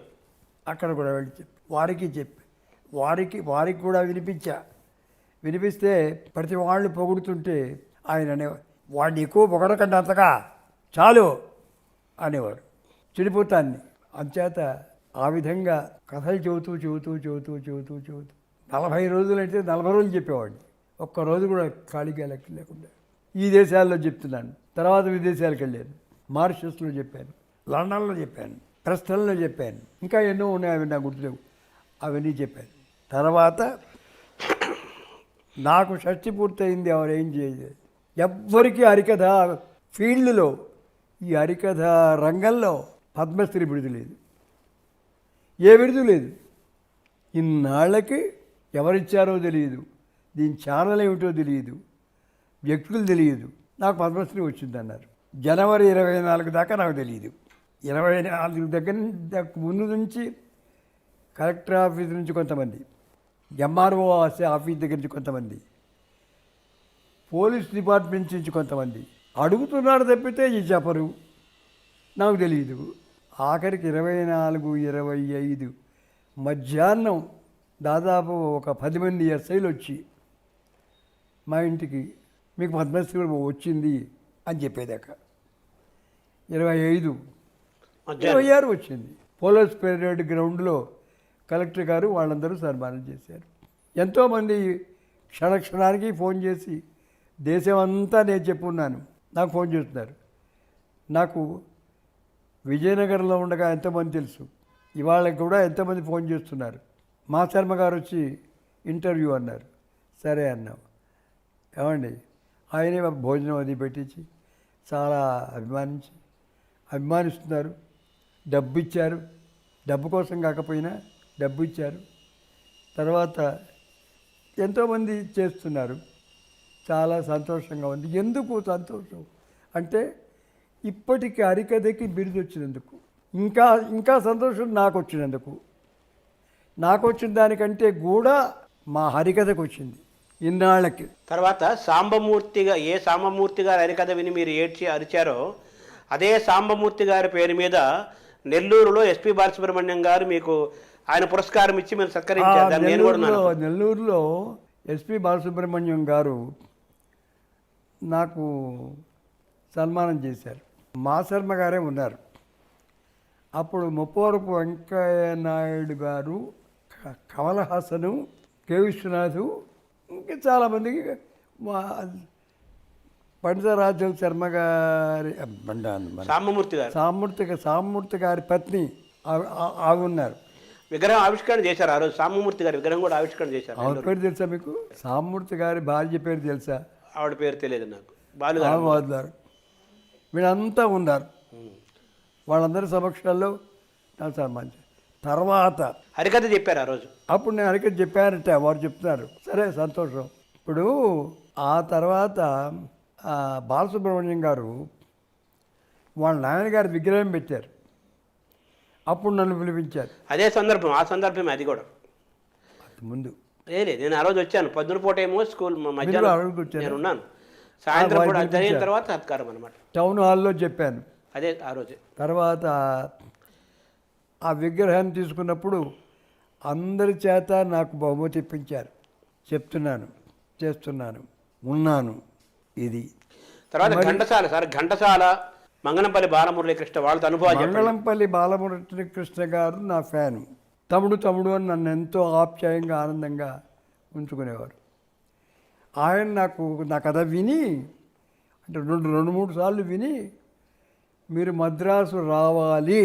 అక్కడ కూడా వెళ్ళి వారికి కూడా వినిపిస్తే ప్రతి వాళ్ళు పొగుడుతుంటే ఆయన అనేవారు, వాడిని ఎక్కువ పొగడకండి, అంతగా చాలు అనేవారు. చెడిపోతాన్ని. అంచేత ఆ విధంగా కథలు చెబుతూ 40 రోజులు అంటే 40 రోజులు చెప్పేవాడిని. ఒక్కరోజు కూడా ఖాళీగా లేకుండా. ఈ దేశాల్లో చెప్తున్నాను, తర్వాత విదేశాలకు వెళ్ళాను. మారిషస్లో చెప్పాను, లండన్లో చెప్పాను, ప్రెస్టన్లో చెప్పాను, ఇంకా ఎన్నో ఉన్నాయి, అవి నాకు గుర్తులేవు. అవన్నీ చెప్పాను. తర్వాత నాకు షష్టి పూర్తయింది, ఎవరు ఏం చేయలేదు. ఎవ్వరికీ హరికథ ఫీల్డ్లో, ఈ హరికథ రంగంలో పద్మశ్రీ బిరుదు లేదు, ఏ బిరుదు లేదు. ఇన్నాళ్ళకి ఎవరిచ్చారో తెలియదు, దీని ఛానల్ ఏమిటో తెలియదు, వ్యక్తులు తెలియదు. నాకు పద్మశ్రీ వచ్చిందన్నారు. జనవరి 24 దాకా నాకు తెలియదు. 24 దగ్గర ముందు నుంచి కలెక్టర్ ఆఫీస్ నుంచి కొంతమంది, ఎంఆర్ఓ ఆఫీస్ దగ్గర నుంచి కొంతమంది, పోలీస్ డిపార్ట్మెంట్ నుంచి కొంతమంది అడుగుతున్నారు తప్పితే ఈ చెప్పరు, నాకు తెలియదు. ఆఖరికి 24, 25 మధ్యాహ్నం దాదాపు ఒక 10 మంది ఎస్ఐలు వచ్చి మా ఇంటికి మీకు పద్మశ్రీ వచ్చింది అని చెప్పేదాకా 25, 26 వచ్చింది. పోలీస్ పెరేడ్ గ్రౌండ్లో కలెక్టర్ గారు వాళ్ళందరూ సన్మానం చేశారు. ఎంతోమంది క్షణానికి ఫోన్ చేసి దేశం అంతా నేను చెప్పున్నాను, నాకు ఫోన్ చేస్తున్నారు. నాకు విజయనగరంలో ఉండగా ఎంతోమంది తెలుసు, ఇవాళ కూడా ఎంతోమంది ఫోన్ చేస్తున్నారు. మా శర్మ గారు వచ్చి ఇంటర్వ్యూ అన్నారు, సరే అన్నాం. ఏమండి ఆయనే భోజనం అది పెట్టించి చాలా అభిమానిస్తున్నారు, డబ్బు ఇచ్చారు, డబ్బు కోసం కాకపోయినా డబ్బు ఇచ్చారు. తర్వాత ఎంతోమంది చేస్తున్నారు, చాలా సంతోషంగా ఉంది. ఎందుకు సంతోషం అంటే ఇప్పటికి హరికథకి బిరుదు వచ్చినందుకు, ఇంకా సంతోషం నాకు వచ్చినందుకు. నాకు వచ్చిన దానికంటే కూడా మా హరికథకు వచ్చింది ఇన్నాళ్ళకి. తర్వాత సాంబమూర్తి గారు హరికథ విని మీరు ఏడ్చి అరిచారో అదే సాంబమూర్తి గారి పేరు మీద నెల్లూరులో ఎస్పి బాలసుబ్రహ్మణ్యం గారు మీకు ఆయన పురస్కారం ఇచ్చి మీరు సత్కరించారు. నెల్లూరులో ఎస్పి బాలసుబ్రహ్మణ్యం గారు నాకు సన్మానం చేశారు. మా శర్మ గారే ఉన్నారు. అప్పుడు ముప్పవరపు వెంకయ్య నాయుడు గారు, కమల్ హాసను, కె విశ్వనాథు, ఇంకా చాలామందికి పండితరాజు శర్మ గారి సాంబమూర్తి గారి పత్ని ఆవి ఉన్నారు. విగ్రహం ఆవిష్కరణ చేశారు ఆ రోజు. సాంబమూర్తి గారి విగ్రహం కూడా ఆవిష్కరణ చేశారు. ఆవిడ పేరు తెలుసా మీకు? సాంబమూర్తి గారి భార్య పేరు తెలుసా? ఆవిడ పేరు తెలియదు నాకు. బాలుగారు వీళ్ళంతా ఉన్నారు. వాళ్ళందరి సమక్షంలో నాకు సన్మానించారు. తర్వాత హరికథ చెప్పారు ఆ రోజు. అప్పుడు నేను హరికథ చెప్పానంటే వారు చెప్తున్నారు, సరే సంతోషం. ఇప్పుడు ఆ తర్వాత బాలసుబ్రహ్మణ్యం గారు వాళ్ళ నాయనగారి విగ్రహం పెట్టారు. అప్పుడు నన్ను పిలిపించారు. అదే సందర్భం, ఆ సందర్భమే అది కూడా. ముందు లేదు, నేను ఆ రోజు వచ్చాను. పొద్దున పూట ఏమో స్కూల్ మధ్యాహ్నం నేను ఉన్నాను. సాయంత్రం కూడా జరిగిన తర్వాత సత్కారం అనమాట. టౌన్ హాల్లో చెప్పాను అదే ఆ రోజు. తర్వాత ఆ విగ్రహాన్ని తీసుకున్నప్పుడు అందరి చేత నాకు బహుమతి ఇప్పించారు. చెప్తున్నాను, చేస్తున్నాను, ఉన్నాను. ఇది తర్వాత ఘంటసాల మంగళంపల్లి బాలమురళీకృష్ణ వాళ్ళతో అనుభవాలు. మంగళంపల్లి బాలమురళీకృష్ణ గారు నా ఫ్యాను. తమ్ముడు అని నన్ను ఎంతో ఆప్యాయంగా ఆనందంగా ఉంచుకునేవారు. ఆయన నా కథ విని, అంటే రెండు మూడు సార్లు విని, మీరు మద్రాసు రావాలి,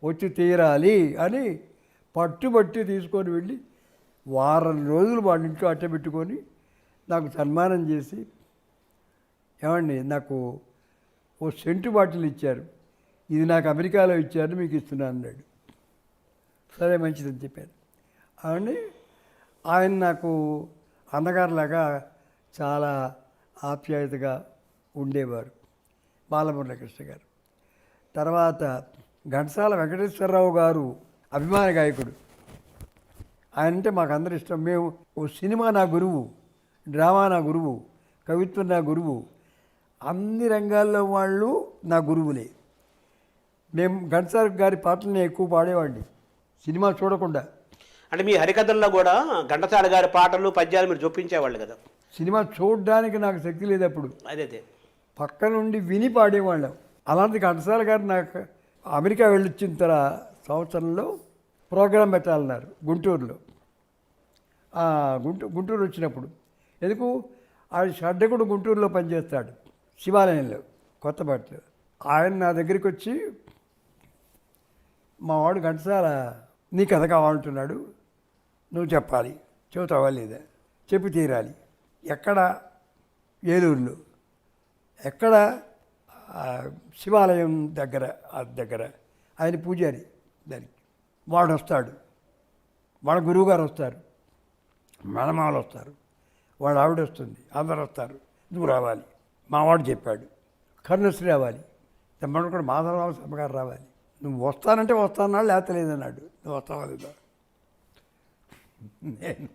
వచ్చి తీరాలి అని పట్టుబట్టి తీసుకొని వెళ్ళి వారం రోజులు వాళ్ళ ఇంట్లో అట్టబెట్టుకొని నాకు సన్మానం చేసి, ఏమండి నాకు ఓ సెంటు బాటిల్ ఇచ్చారు, ఇది నాకు అమెరికాలో ఇచ్చారు, మీకు ఇస్తున్నాను అన్నాడు. సరే మంచిదని చెప్పాను. అని ఆయన నాకు అన్నగారులాగా చాలా ఆప్యాయతగా ఉండేవారు బాలమురళీకృష్ణ గారు. తర్వాత ఘంటసాల వెంకటేశ్వరరావు గారు అభిమాన గాయకుడు. ఆయన అంటే మాకు అందరూ ఇష్టం. మేము ఓ సినిమా నా గురువు, డ్రామా నా గురువు, కవిత్వం నా గురువు, అన్ని రంగాల్లో వాళ్ళు నా గురువులే. మేము ఘంటసాల గారి పాటలని ఎక్కువ పాడేవాడిని సినిమా చూడకుండా. అంటే మీ హరికథల్లో కూడా ఘంటసాల గారి పాటలు పద్యాలు మీరు చూపించేవాళ్ళు కదా. సినిమా చూడడానికి నాకు శక్తి లేదు అప్పుడు. అదే పక్క నుండి విని పాడేవాళ్ళం. అలాంటి ఘంటసాల గారు నాకు అమెరికా వెళ్ళొచ్చిన తర్వాత సంవత్సరంలో ప్రోగ్రాం పెట్టాలన్నారు గుంటూరులో. గుంటూరు వచ్చినప్పుడు ఎందుకు ఆ షడ్డకుడు గుంటూరులో పనిచేస్తాడు శివాలయంలో కొత్తపేటలో. ఆయన నా దగ్గరికి వచ్చి మా వాడు ఘంటసాల నీ కథ కావాలంటున్నాడు, నువ్వు చెప్పాలి, చెబుతావా లేదా, చెప్పి తీరాలి. ఎక్కడ? ఏలూరులో. ఎక్కడ? శివాలయం దగ్గర. ఆయన పూజారి దానికి. వాడు వస్తాడు, వాళ్ళ గురువుగారు వస్తారు, మేనమామలు వస్తారు, వాడు ఆవిడ వస్తుంది, అందరు వస్తారు, నువ్వు రావాలి. మావాడు చెప్పాడు కరుణశ్రీ రావాలి, తమ్ముడు కూడా మాధవరావు శర్మ గారు రావాలి. నువ్వు వస్తానంటే వస్తానన్నాడు, లేకపోతే లేదన్నాడు. నువ్వు వస్తావా లేదా? నేను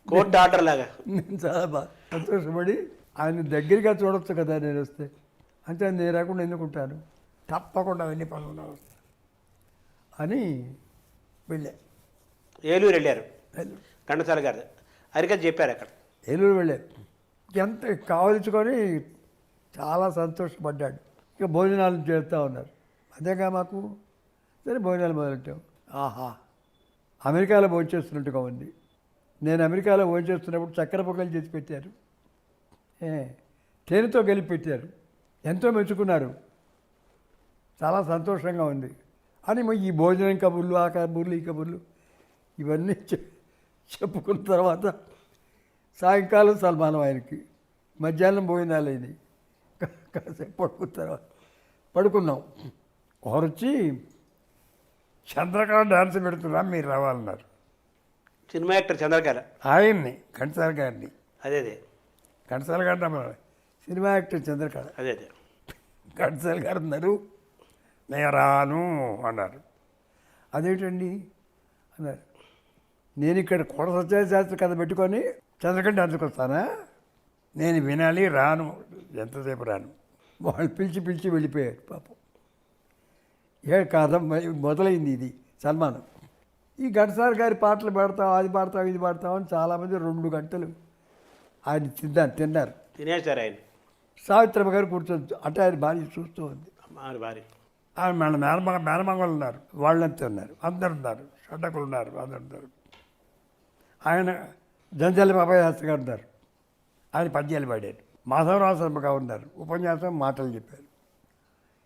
కోర్టు ఆర్డర్ లాగా నేను చాలా బాగా సంతోషపడి ఆయన దగ్గరగా చూడొచ్చు కదా నేను వస్తే. అంటే నేను రాకుండా ఎందుకుంటాను, తప్పకుండా అవన్నీ పనులు వస్తాను అని వెళ్ళా. ఏలూరు వెళ్ళారు, ఘంటసాల గారు హరికథ చెప్పారు అక్కడ. ఏలూరు వెళ్ళారు. ఎంత కావలించుకొని చాలా సంతోషపడ్డాడు. ఇక భోజనాలు చేస్తూ ఉన్నారు. అదేగా మాకు. సరే భోజనాలు మొదలెట్టాం. ఆహా, అమెరికాలో భోంచేస్తున్నట్టుగా ఉంది. నేను అమెరికాలో భోంచేస్తున్నప్పుడు చక్కెర పొగలు చేసి పెట్టారు, తేనెతో కలిపి పెట్టారు. ఎంతో మెచ్చుకున్నారు, చాలా సంతోషంగా ఉంది అని. ఈ భోజనం కబుర్లు, ఆ కబుర్లు, ఈ కబుర్లు ఇవన్నీ చెప్పుకున్న తర్వాత సాయంకాలం సల్మానం ఆయనకి. మధ్యాహ్నం భోజనాలు అయినాయి. కాసేపు పడుకున్న తర్వాత పడుకున్నాం. ఒకరొచ్చి చంద్రకళ డాన్స్ పెడుతున్నా, మీరు రావాలన్నారు. సినిమా యాక్టర్ చంద్రకళ, ఆయన్ని ఘంటసాల గారిని. అదే ఘంటసాల గారు రమ్మన్నారు. Cinema actor Chandrakala. అదే ఘంటసాల గారు అన్నారు, నేను రాను అన్నారు. అదేంటండి అన్నారు. నేను ఇక్కడ కోట సత్యశాస్త్రి కథ పెట్టుకొని చంద్రకళ డాన్స్కి వస్తానా? నేను వినాలి, రాను, ఎంతసేపు రాను. వాళ్ళు పిలిచి వెళ్ళిపోయారు పాపం. కథ మొదలైంది ఇది సన్మానం. ఈ ఘంటసాల గారి పాటలు పాడతాం, అది పాడతాం, ఇది పాడతాం అని చాలామంది 2 గంటలు ఆయన తిన్నారు. తినేశారు ఆయన. సావిత్రమ్మ గారు కూర్చొని అంటే ఆయన భార్య చూస్తూ ఉంది. భార్య ఆయన మేనమంగళులు ఉన్నారు, వాళ్ళంతా ఉన్నారు, అందరు ఉన్నారు, షడ్డకులు ఉన్నారు, అందరు ఉన్నారు. ఆయన జంజాలి బాబాయ్ శాస్త్రి గారు ఉన్నారు, ఆయన పద్యాలు పాడారు. మాధవరావు శర్మ గారు ఉన్నారు, ఉపన్యాసం మాటలు చెప్పారు.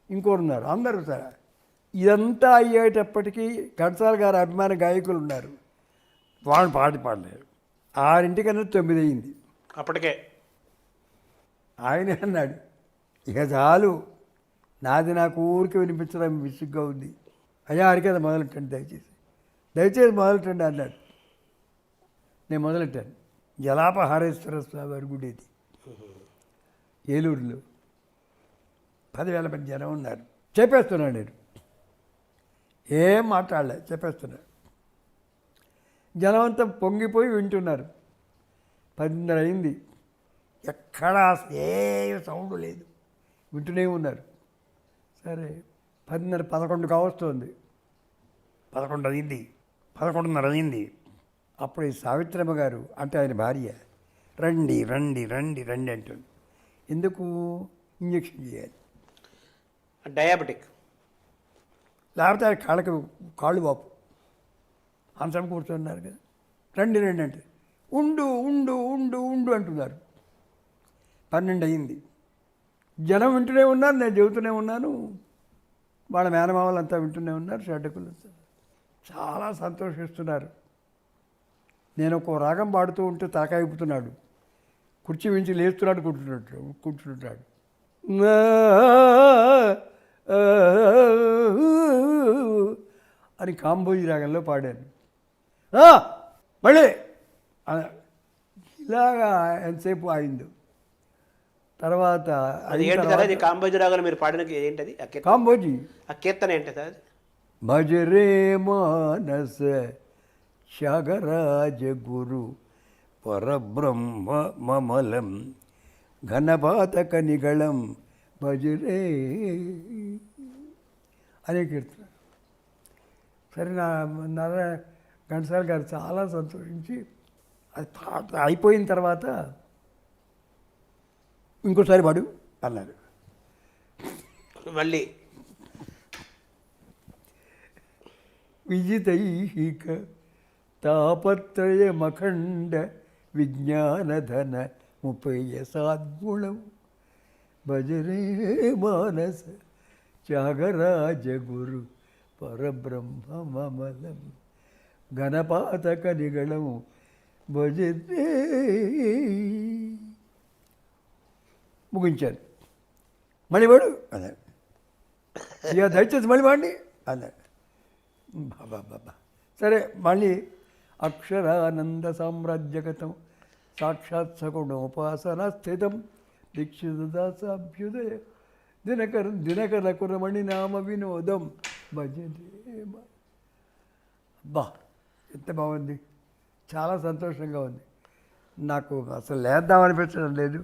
ఇంకోరు ఉన్నారు, అందరూ సరే. ఇదంతా అయ్యేటప్పటికీ ఘంటసాల గారు అభిమాన గాయకులు ఉన్నారు, వాళ్ళు పాడలేరు. 6:00కన్నా 9 అయింది అప్పటికే. ఆయన అన్నాడు, ఇక చాలు, నాది నాకు ఊరికి వినిపించడం విసుగ్గా ఉంది, అయ్యా హరికథ మొదలెట్టండి, దయచేసి మొదలెట్టండి అన్నాడు. నేను మొదలెట్టాను. జలాపహారేశ్వర స్వామి వారి గుడి ఇది, ఏలూరులో. 10,000 మంది జనం ఉన్నారు. చెప్పేస్తున్నాను నేను, ఏం మాట్లాడలే, చెప్పేస్తున్నాను. జనం అంతా పొంగిపోయి వింటున్నారు. 10:30 అయింది, ఎక్కడా ఏ సౌండ్ లేదు, వింటూనే ఉన్నారు. సరే 10:30, 11 కావస్తుంది. 11 అయింది, 11:30 అయింది. అప్పుడు ఈ సావిత్రమ్మ గారు అంటే ఆయన భార్య, రండి రండి రండి రండి అంటుంది. ఎందుకు? ఇంజక్షన్ చేయాలి, డయాబెటిక్, లేకపోతే ఆయన కాళ్ళు వాపు. అంశం కూర్చున్నారు కదా, రండి రండి అంటే ఉండు ఉండు ఉండు ఉండు అంటున్నారు. 12 అయింది. జనం వింటూనే ఉన్నారు, నేను చెబుతూనే ఉన్నాను, వాళ్ళ మేనమామలంతా వింటూనే ఉన్నారు, షడ్డకులంతా చాలా సంతోషిస్తున్నారు. నేను ఒక రాగం పాడుతూ ఉంటే తాకాయిపుతున్నాడు, కుర్చీ మించి లేస్తున్నాడు, కూర్చుంటున్నాడు. అని కాంబోజీ రాగంలో పాడాను. మళ్ళీ ఇలాగా ఎంతసేపు అయింది. తర్వాత అది ఏంటి సార్, అది కాంబోజీ రాగంలో మీరు పాడిన ఏంటది? కాంబోజీ ఆ కీర్తన ఏంటి సార్? భజరే మానస త్యాగరాజ గురు పరబ్రహ్మ మమలం ఘనపాతక నిగళం భజరే అనే కీర్తన. సరే ఘంటసాల గారు చాలా సంతోషించి అది పాట అయిపోయిన తర్వాత ఇంకోసారి పాడు అన్నారు. మళ్ళీ విజితైక తాపత్రయమఖండ విజ్ఞానధన ముపయ సాద్గుణం భజరే మానస త్యాగరాజ గురు పరబ్రహ్మమలం గణపాతక నిగళం భజరే. ముగించాను. మళ్ళీ వాడు అన్నాడు, ఇక దయచేసి మళ్ళీ వాడిని అన్నాడు. బాబా బాబా సరే మళ్ళీ అక్షరానంద సామ్రాజ్యగతం సాక్షాత్ సగుణోపాసన స్థితం దీక్షితాభ్యుదయ దినకర కురమణి నామ వినోదం భజనే. అబ్బా ఎంత బాగుంది, చాలా సంతోషంగా ఉంది. నాకు అసలు లేద్దామనిపించడం లేదు.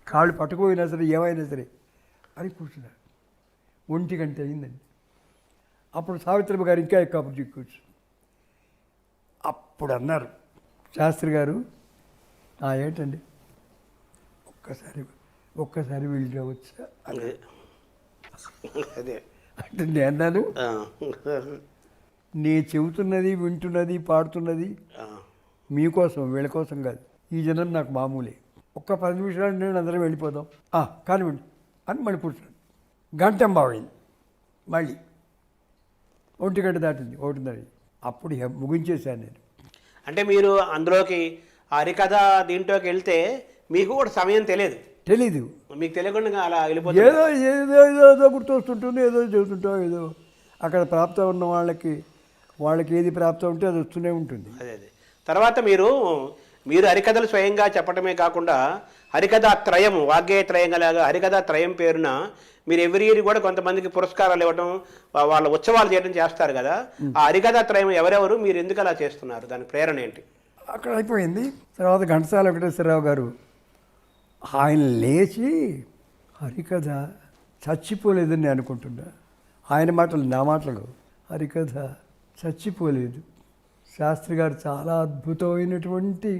కాళ్ళు పట్టుకుపోయినా సరే ఏమైనా సరే అని కూర్చున్నాడు. 1 గంట అయిందండి. అప్పుడు సావిత్రమ్మ గారు ఇంకా ఎక్కువ అప్పుడు కూర్చుని అప్పుడు అన్నారు, శాస్త్రి గారు ఏంటండి ఒక్కసారి వీళ్ళు రావచ్చా అదే అదే అంటే నేను అన్నాను, నీ చెబుతున్నది వింటున్నది పాడుతున్నది మీకోసం వీళ్ళ కోసం కాదు. ఈ జనం నాకు మామూలే. ఒక్క 10 నిమిషాలు నేను అందరం వెళ్ళిపోదాం కానివ్వండి అని మళ్ళీ కూర్చున్నాను. గంట బాగైంది. మళ్ళీ 1 గంట దాటింది, 1:30. అప్పుడు ముగించేశాను నేను. అంటే మీరు అందులోకి హరికథ దీంట్లోకి వెళ్తే మీకు కూడా సమయం తెలీదు. మీకు తెలియకుండా అలా వెళ్ళిపోతుంది. ఏదో ఏదో ఏదో ఏదో గుర్తొస్తుంటుంది, ఏదో చెబుతుంటాం. ఏదో అక్కడ ప్రాప్తం ఉన్న వాళ్ళకి ఏది ప్రాప్తం ఉంటే అది వస్తూనే ఉంటుంది. అదే తర్వాత మీరు హరికథలు స్వయంగా చెప్పడమే కాకుండా హరికథ త్రయం, వాగ్గేయ త్రయం లాగా హరికథ త్రయం పేరున మీరు ఎవ్రీ ఇయర్ కూడా కొంతమందికి పురస్కారాలు ఇవ్వడం, వాళ్ళ ఉత్సవాలు చేయడం చేస్తారు కదా. ఆ హరికథ త్రయం ఎవరెవరు, మీరు ఎందుకు అలా చేస్తున్నారు, దాని ప్రేరణ ఏంటి? అక్కడ అయిపోయింది. తర్వాత ఘంటసాల వెంకటేశ్వరరావు గారు ఆయన లేచి హరికథ చచ్చిపోలేదని నేను అనుకుంటున్నా. ఆయన మాటలు నా మాటలు. హరికథ చచ్చిపోలేదు. శాస్త్రి గారు చాలా అద్భుతమైనటువంటి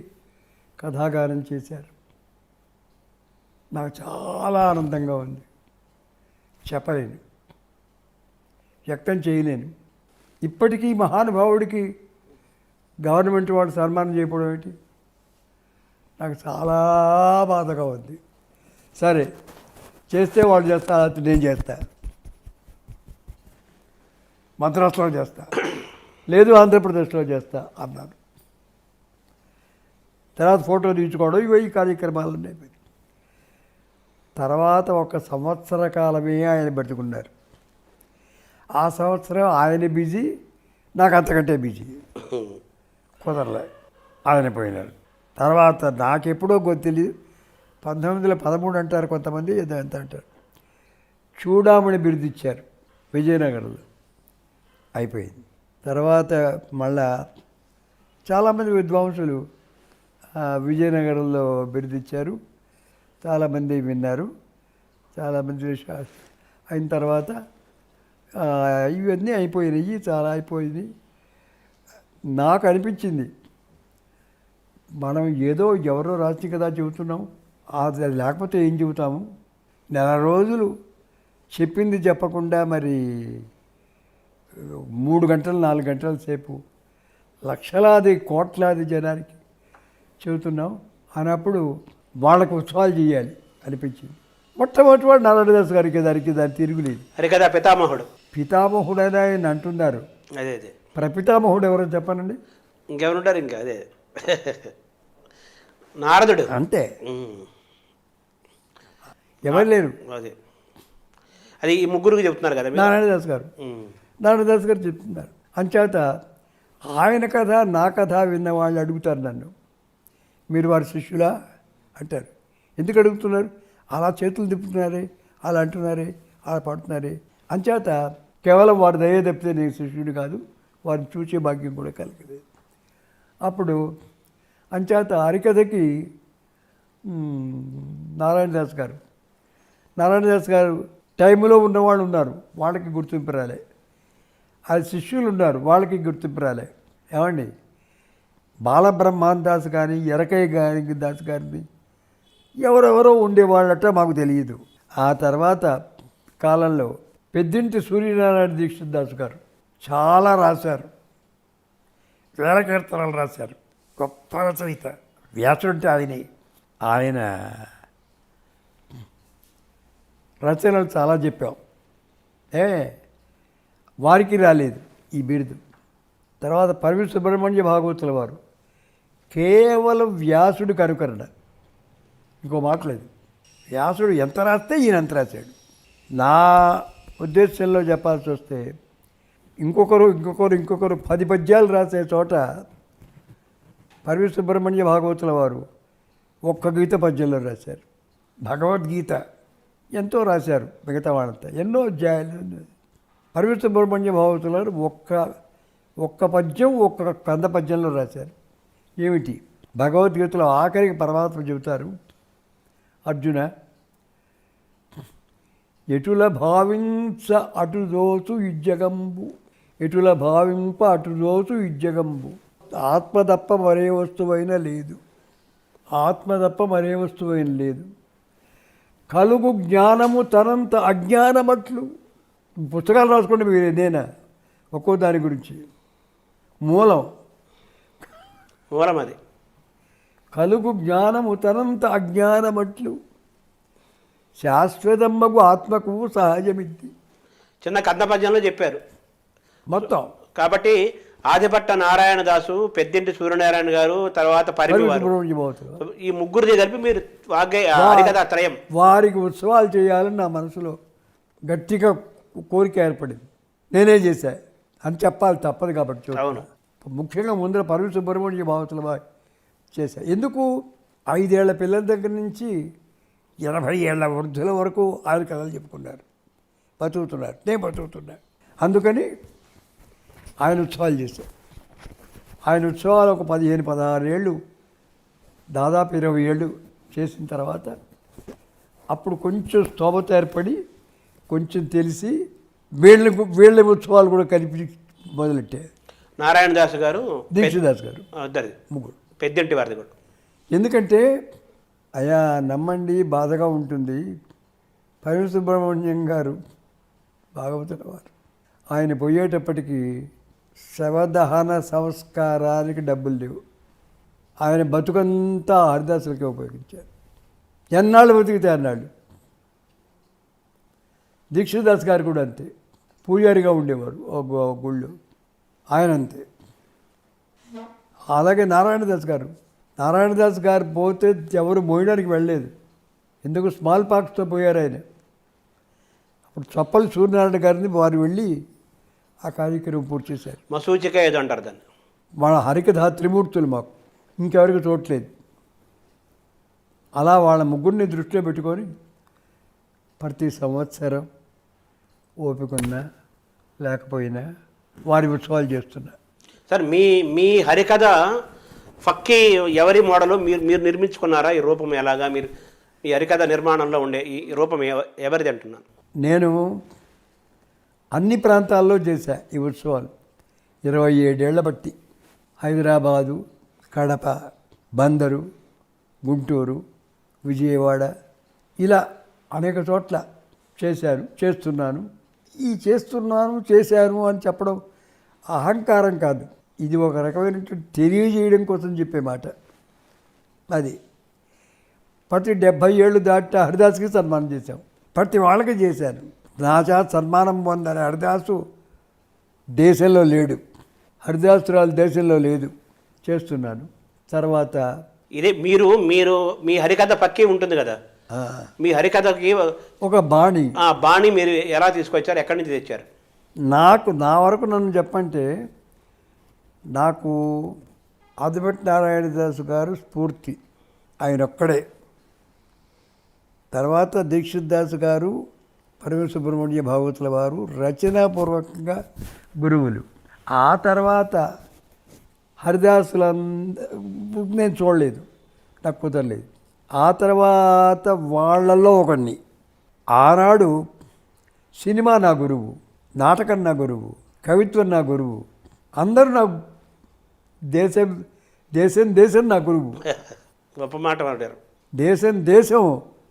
కథాగానం చేశారు. నాకు చాలా ఆనందంగా ఉంది. చెప్పలేను, వ్యక్తం చేయలేను. ఇప్పటికీ మహానుభావుడికి గవర్నమెంట్ వాడు సన్మానం చేయకపోవడం ఏంటి నాకు చాలా బాధగా ఉంది. సరే చేస్తే వాళ్ళు చేస్తారు, అది నేను చేస్తా. మద్రాసులో చేస్తా, లేదు ఆంధ్రప్రదేశ్లో చేస్తా అన్నారు. తర్వాత ఫోటో తీసుకోవడం ఈ కార్యక్రమాలు ఉన్నాయి. తర్వాత 1 సంవత్సర కాలమే ఆయన బతుకున్నారు. ఆ సంవత్సరం ఆయన బిజీ, నాకు అంతకంటే బిజీ, కుదరలే. ఆయన పోయినారు. తర్వాత నాకెప్పుడో తెలియదు, 1913 అంటారు కొంతమంది, ఏదో ఎంత అంటారు. చూడామణి బిరుదు ఇచ్చారు విజయనగరంలో. అయిపోయింది. తర్వాత మళ్ళా చాలామంది విద్వాంసులు విజయనగరంలో బిరుదిచ్చారు. చాలామంది విన్నారు, చాలామంది అయిన తర్వాత ఇవన్నీ అయిపోయినాయి, చాలా అయిపోయింది. నాకు అనిపించింది మనం ఏదో ఎవరో రాసిన కదా చెబుతున్నాం, అది లేకపోతే ఏం చెబుతాము. 4 రోజులు చెప్పింది చెప్పకుండా మరి 3 గంటలు 4 గంటల సేపు లక్షలాది కోట్లాది జనానికి చెబుతున్నాం అన్నప్పుడు వాళ్ళకు ఉత్సవాలు చేయాలి అనిపించింది. మొట్టమొదటి వాడు నారాయణదాస్ గారికి దాని తిరుగులేదు. హరికథ పితామహుడు అని ఆయన అంటున్నారు. అదే ప్రపితామహుడు ఎవరో చెప్పనండి. ఇంకెవరుంటారు? ఇంకా అదే నారదుడు. అంతే, ఎవరు లేరు. అదే అది ఈ ముగ్గురికి చెప్తున్నారు కదా నారాయణదాస్ గారు చెప్తున్నారు. అంచేత ఆయన కథ నా కథ విన్న వాళ్ళు అడుగుతారు నన్ను, మీరు వారి శిష్యులా అంటారు. ఎందుకు అడుగుతున్నారు? అలా చేతులు తిప్పుతున్నారే, అలా అంటున్నారే, అలా పడుతున్నారే. అంచేత కేవలం వారి దయ తప్పితే నేను శిష్యుడు కాదు, వారిని చూసే భాగ్యం కూడా కలిగలేదు. అప్పుడు అంచేత హరికథకి నారాయణదాస్ గారు టైంలో ఉన్నవాళ్ళు ఉన్నారు, వాళ్ళకి గుర్తింపు రాలే. అది శిష్యులు ఉన్నారు, వాళ్ళకి గుర్తింపు రాలే. ఏమండి, బాలబ్రహ్మాన్ దాస్ కానీ ఎరకయ్య దాస్ గారిని ఎవరెవరో ఉండేవాళ్ళట మాకు తెలియదు. ఆ తర్వాత కాలంలో పెద్దింటి సూర్యనారాయణ దీక్షిత్ దాస్ గారు చాలా రాశారు, వేల కీర్తనలు రాశారు. గొప్ప రచయిత వ్యాసుడు అంటే ఆయన రచనలు చాలా చెప్పాం. వారికి రాలేదు ఈ బిరుదు. తర్వాత పరివి సుబ్రహ్మణ్య భాగవతుల వారు కేవలం వ్యాసుడికి అనుకరణ, ఇంకో మాటలేదు. వ్యాసుడు ఎంత రాస్తే ఈయన ఎంత రాశాడు. నా ఉద్దేశంలో చెప్పాల్సి వస్తే ఇంకొకరు 10 పద్యాలు రాసే చోట పరివి సుబ్రహ్మణ్య భాగవతుల వారు ఒక్క గీత పద్యంలో రాశారు. భగవద్గీత ఎంతో రాశారు, మిగతా వాళ్ళంతా ఎన్నో అధ్యాయాలు. పరివి సుబ్రహ్మణ్య భాగవతుల వారు ఒక్క పద్యం ఒక్క కంద పద్యంలో రాశారు. ఏమిటి? భగవద్గీతలో ఆఖరికి పరమాత్మ చెబుతారు, అర్జున ఎటుల భావించ అటుదోచు ఇజ్జగంబు, ఎటుల భావింప అటుదోచు ఇజ్జగంబు, ఆత్మ తప్ప మరే వస్తువైనా లేదు, ఆత్మ తప్ప మరే వస్తువైన లేదు. కలుగు జ్ఞానము తనంత అజ్ఞానమట్లు. పుస్తకాలు రాసుకోండి మీరు, ఏదైనా ఒక్కో దాని గురించి. మూలం అది. కలుగు జ్ఞానము తనంత అజ్ఞానమట్లు, శాశ్వతమ్మకు ఆత్మకు సహజమిద్ది. చిన్న కంద పద్యంలో చెప్పారు మొత్తం. కాబట్టి ఆదిభట్ట నారాయణ దాసు, పెద్దింటి సూర్యనారాయణ గారు, తర్వాత పరివి వారు, ఈ ముగ్గురిది కలిపి మీరు హరికథ త్రయం. వారికి ఉత్సవాలు చేయాలని నా మనసులో గట్టిగా కోరిక ఏర్పడింది. నేనే చేశా అని చెప్పాలి, తప్పదు కాబట్టి. అవును. ముఖ్యంగా ముందర పరివి సుబ్రహ్మణ్య భాగవతుల వారు చేశా. ఎందుకు? 5 ఏళ్ల పిల్లల దగ్గర నుంచి 80 ఏళ్ల వృద్ధుల వరకు ఆయన కథలు చెప్పుకున్నారు, బతుకుతున్నారు, నేను బతుకుతున్నా. అందుకని ఆయన ఉత్సవాలు చేశారు. ఆయన ఉత్సవాలు ఒక 15-16 ఏళ్ళు, దాదాపు 20 ఏళ్ళు చేసిన తర్వాత అప్పుడు కొంచెం స్తోమత ఏర్పడి, కొంచెం తెలిసి వీళ్ళ ఉత్సవాలు కూడా కలిపి మొదలెట్టారు. నారాయణ దాస్ గారు, దీక్షదాస్ గారు, ముగ్గురు. పెద్దింటి వారిది కూడా. ఎందుకంటే అయా నమ్మండి, బాధగా ఉంటుంది. పరివి సుబ్రహ్మణ్యం గారు భాగవతుల వారు, ఆయన పోయేటప్పటికి శవదహన సంస్కారానికి డబ్బులు లేవు. ఆయన బతుకంతా హరిదాసులకే ఉపయోగించారు. ఎన్నాళ్ళు బతికితే అన్నాళ్ళు. దీక్షదాస్ గారు కూడా అంతే, పూజారిగా ఉండేవారు ఒక గుళ్ళు, ఆయన అంతే. అలాగే నారాయణదాస్ గారు పోతే ఎవరు మోయడానికి వెళ్ళలేదు. ఎందుకు? స్మాల్ పాక్స్తో పోయారు ఆయన. అప్పుడు చప్పలు సూర్యనారాయణ గారిని వారు వెళ్ళి ఆ కార్యక్రమం పూర్తి చేశారు. మసూచిక ఏదో అంటారు దాన్ని. వాళ్ళ హరికథ త్రిమూర్తులు మాకు ఇంకెవరికి చూడలేదు. అలా వాళ్ళ ముగ్గురిని దృష్టిలో పెట్టుకొని ప్రతి సంవత్సరం ఓపికన్నా లేకపోయినా వారి ఉత్సవాలు చేస్తున్నా. సార్, మీ హరికథ ఫక్కి ఎవరి మోడలు మీరు నిర్మించుకున్నారా? ఈ రూపం ఎలాగా? మీరు ఈ హరికథ నిర్మాణంలో ఉండే ఈ రూపం ఎవరిది అంటున్నాను? నేను అన్ని ప్రాంతాల్లో చేశా ఈ ఉత్సవాలు 27 ఏళ్ల బట్టి. హైదరాబాదు, కడప, బందరు, గుంటూరు, విజయవాడ, ఇలా అనేక చోట్ల చేస్తున్నాను. ఈ చేశాను అని చెప్పడం అహంకారం కాదు, ఇది ఒక రకమైనటువంటి తెలియజేయడం కోసం చెప్పే మాట. అది ప్రతి 70 ఏళ్ళు దాటితే హరిదాసుకి సన్మానం చేశాం, ప్రతి వాళ్ళకి చేశాను. నా చేత సన్మానం పొందని హరిదాసు దేశంలో లేడు, హరిదాసురాలు దేశంలో లేదు. చేస్తున్నాను. తర్వాత ఇదే మీరు మీ హరికథ పక్కి ఉంటుంది కదా, మీ హరికథకి ఒక బాణి మీరు ఎలా తీసుకొచ్చారు? ఎక్కడి నుంచి తెచ్చారు? నా వరకు నన్ను చెప్పంటే, నాకు ఆదిభట్ట నారాయణదాసు గారు స్ఫూర్తి, ఆయన ఒక్కడే. తర్వాత దీక్షితదాసు గారు, పరివి సుబ్రహ్మణ్య భాగవతుల వారు రచనాపూర్వకంగా గురువులు. ఆ తర్వాత నేను చూడలేదు, నాకు కుదరలేదు. ఆ తర్వాత వాళ్ళల్లో ఒకడిని. ఆనాడు సినిమా నా గురువు, నాటకం నా గురువు, కవిత్వం నా గురువు, అందరూ నా దేశం నా గురువు. గొప్ప మాట మాట్లాడారు. దేశం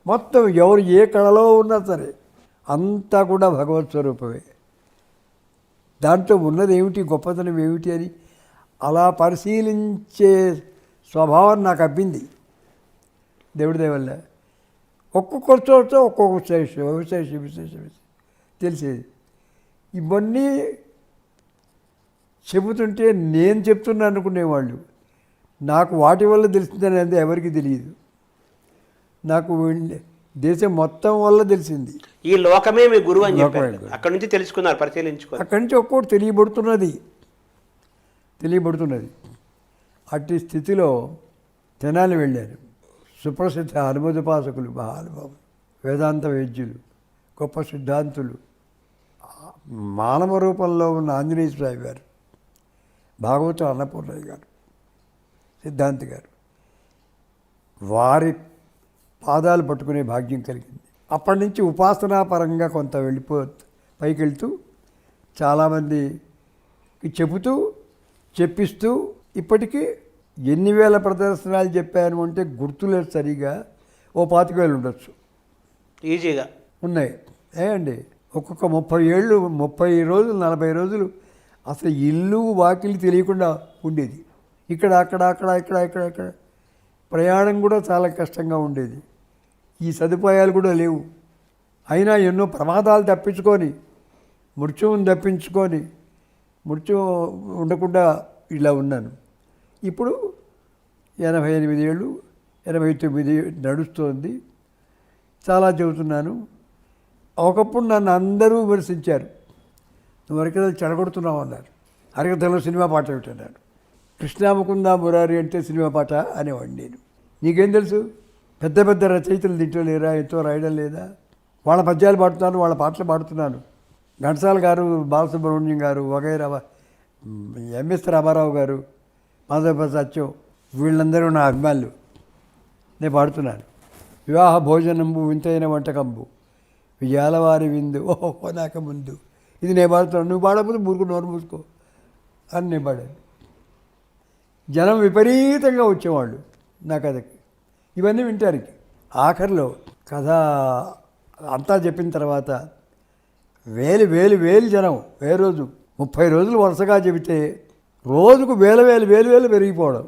మొత్తం ఎవరు ఏ కళలో ఉన్నా సరే అంతా కూడా భగవత్ స్వరూపమే. దాంట్లో ఉన్నది ఏమిటి, గొప్పతనం ఏమిటి అని అలా పరిశీలించే స్వభావం నాకు అబ్బింది దేవుడి దయ వల్ల. ఒక్కొక్క చోట ఒక్కొక్క విశేషం తెలిసేది. ఇవన్నీ చెబుతుంటే నేను చెప్తున్నా అనుకునేవాళ్ళు. నాకు వాటి వల్ల తెలిసిందని అంటే ఎవరికి తెలియదు. నాకు దేశం మొత్తం వల్ల తెలిసింది. ఈ లోకమే మీ గురువు అని చెప్పారు. అక్కడి నుంచి తెలుసుకున్నారు, పరిశీలించుకున్నారు. అక్కడి నుంచి ఒక్కొక్కటి తెలియబడుతున్నది. అట్టి స్థితిలో తెనాలి వెళ్ళాను. సుప్రసిద్ధ అనుమోదపాసకులు, మహానుభావులు, వేదాంత వైద్యులు, గొప్ప సిద్ధాంతులు, మానవ రూపంలో ఉన్న ఆంజనేయ స్వామి గారు, భాగవత అన్నపూర్ణయ్య గారు, సిద్ధాంతి గారు, వారి పాదాలు పట్టుకునే భాగ్యం కలిగింది. అప్పటి నుంచి ఉపాసనాపరంగా కొంత పైకి వెళ్తూ చాలామందికి చెప్పిస్తూ ఇప్పటికీ ఎన్ని వేల ప్రదర్శనలు చెప్పాను అంటే గుర్తులేదు సరిగా, 25,000 ఉండొచ్చు ఈజీగా ఉన్నాయి. అండి ఒక్కొక్క 30 రోజులు 40 రోజులు అసలు ఇల్లు వాకిలి తెలియకుండా ఉండేది. ఇక్కడ ప్రయాణం కూడా చాలా కష్టంగా ఉండేది. ఈ సదుపాయాలు కూడా లేవు. అయినా ఎన్నో ప్రమాదాలు తప్పించుకొని, మృత్యు ఉండకుండా ఇలా ఉన్నాను. ఇప్పుడు 88 ఏళ్ళు, 89 నడుస్తోంది. చాలా చెబుతున్నాను. ఒకప్పుడు నన్ను అందరూ విమర్శించారు. నువ్వు హరికథలు చెడగొడుతున్నావు అన్నారు. హరికథలో సినిమా పాట ఏమిటన్నారు. కృష్ణాముకుంద మురారి అంటే సినిమా పాట అనేవాడిని నేను. నీకేం తెలుసు? పెద్ద పెద్ద రచయితలు దీంట్లో లేరా? ఎంతో రాయడం లేదా? వాళ్ళ పద్యాలు పాడుతున్నాను, వాళ్ళ పాటలు పాడుతున్నాను. ఘంటసాల గారు, బాలసుబ్రహ్మణ్యం గారు, వగైరా, ఎంఎస్ రామారావు గారు, మాధవ సత్యం, వీళ్ళందరూ నా అభిమానులు. నేను పాడుతున్నాను. వివాహ భోజనంబు వింతైన వంటకంబు విజయాలవారి విందు ఓహో నాక ముందు. ఇది నేను పాడుతున్నాను. నువ్వు పాడకపోతే నోరు మూసుకో అని నేను పాడాను. జనం విపరీతంగా వచ్చేవాళ్ళు నా కథకి. ఇవన్నీ వింటారు. ఆఖరిలో కథ అంతా చెప్పిన తర్వాత వేలు జనం రోజు 30 రోజులు వరుసగా చెబితే రోజుకు వేలు పెరిగిపోవడం.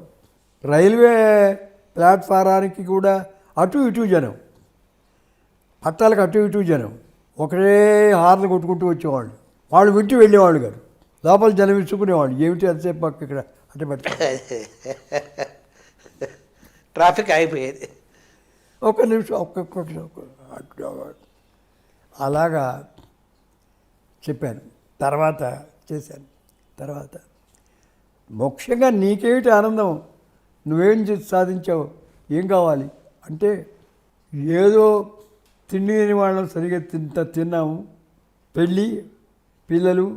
రైల్వే ప్లాట్ఫారానికి కూడా అటు ఇటు జనం, పట్టాలకు అటు ఇటు జనం ఒకటే హార్లు కొట్టుకుంటూ వచ్చేవాళ్ళు. వాళ్ళు వింటూ వెళ్ళేవాళ్ళు గారు. లోపల జనం ఇచ్చుకునేవాళ్ళు. ఏమిటి అంతసేపు పక్క ఇక్కడ అంటే పెడతారు. ట్రాఫిక్ అయిపోయేది. ఒక్క నిమిషం అలాగా చెప్పాను. తర్వాత చేశాను. తర్వాత ముఖ్యంగా నీకేమిటి ఆనందం, నువ్వేం సాధించావు, ఏం కావాలి అంటే, ఏదో తిండి లేని వాళ్ళని సరిగ్గా తిన్నాము, పెళ్ళి, పిల్లలు,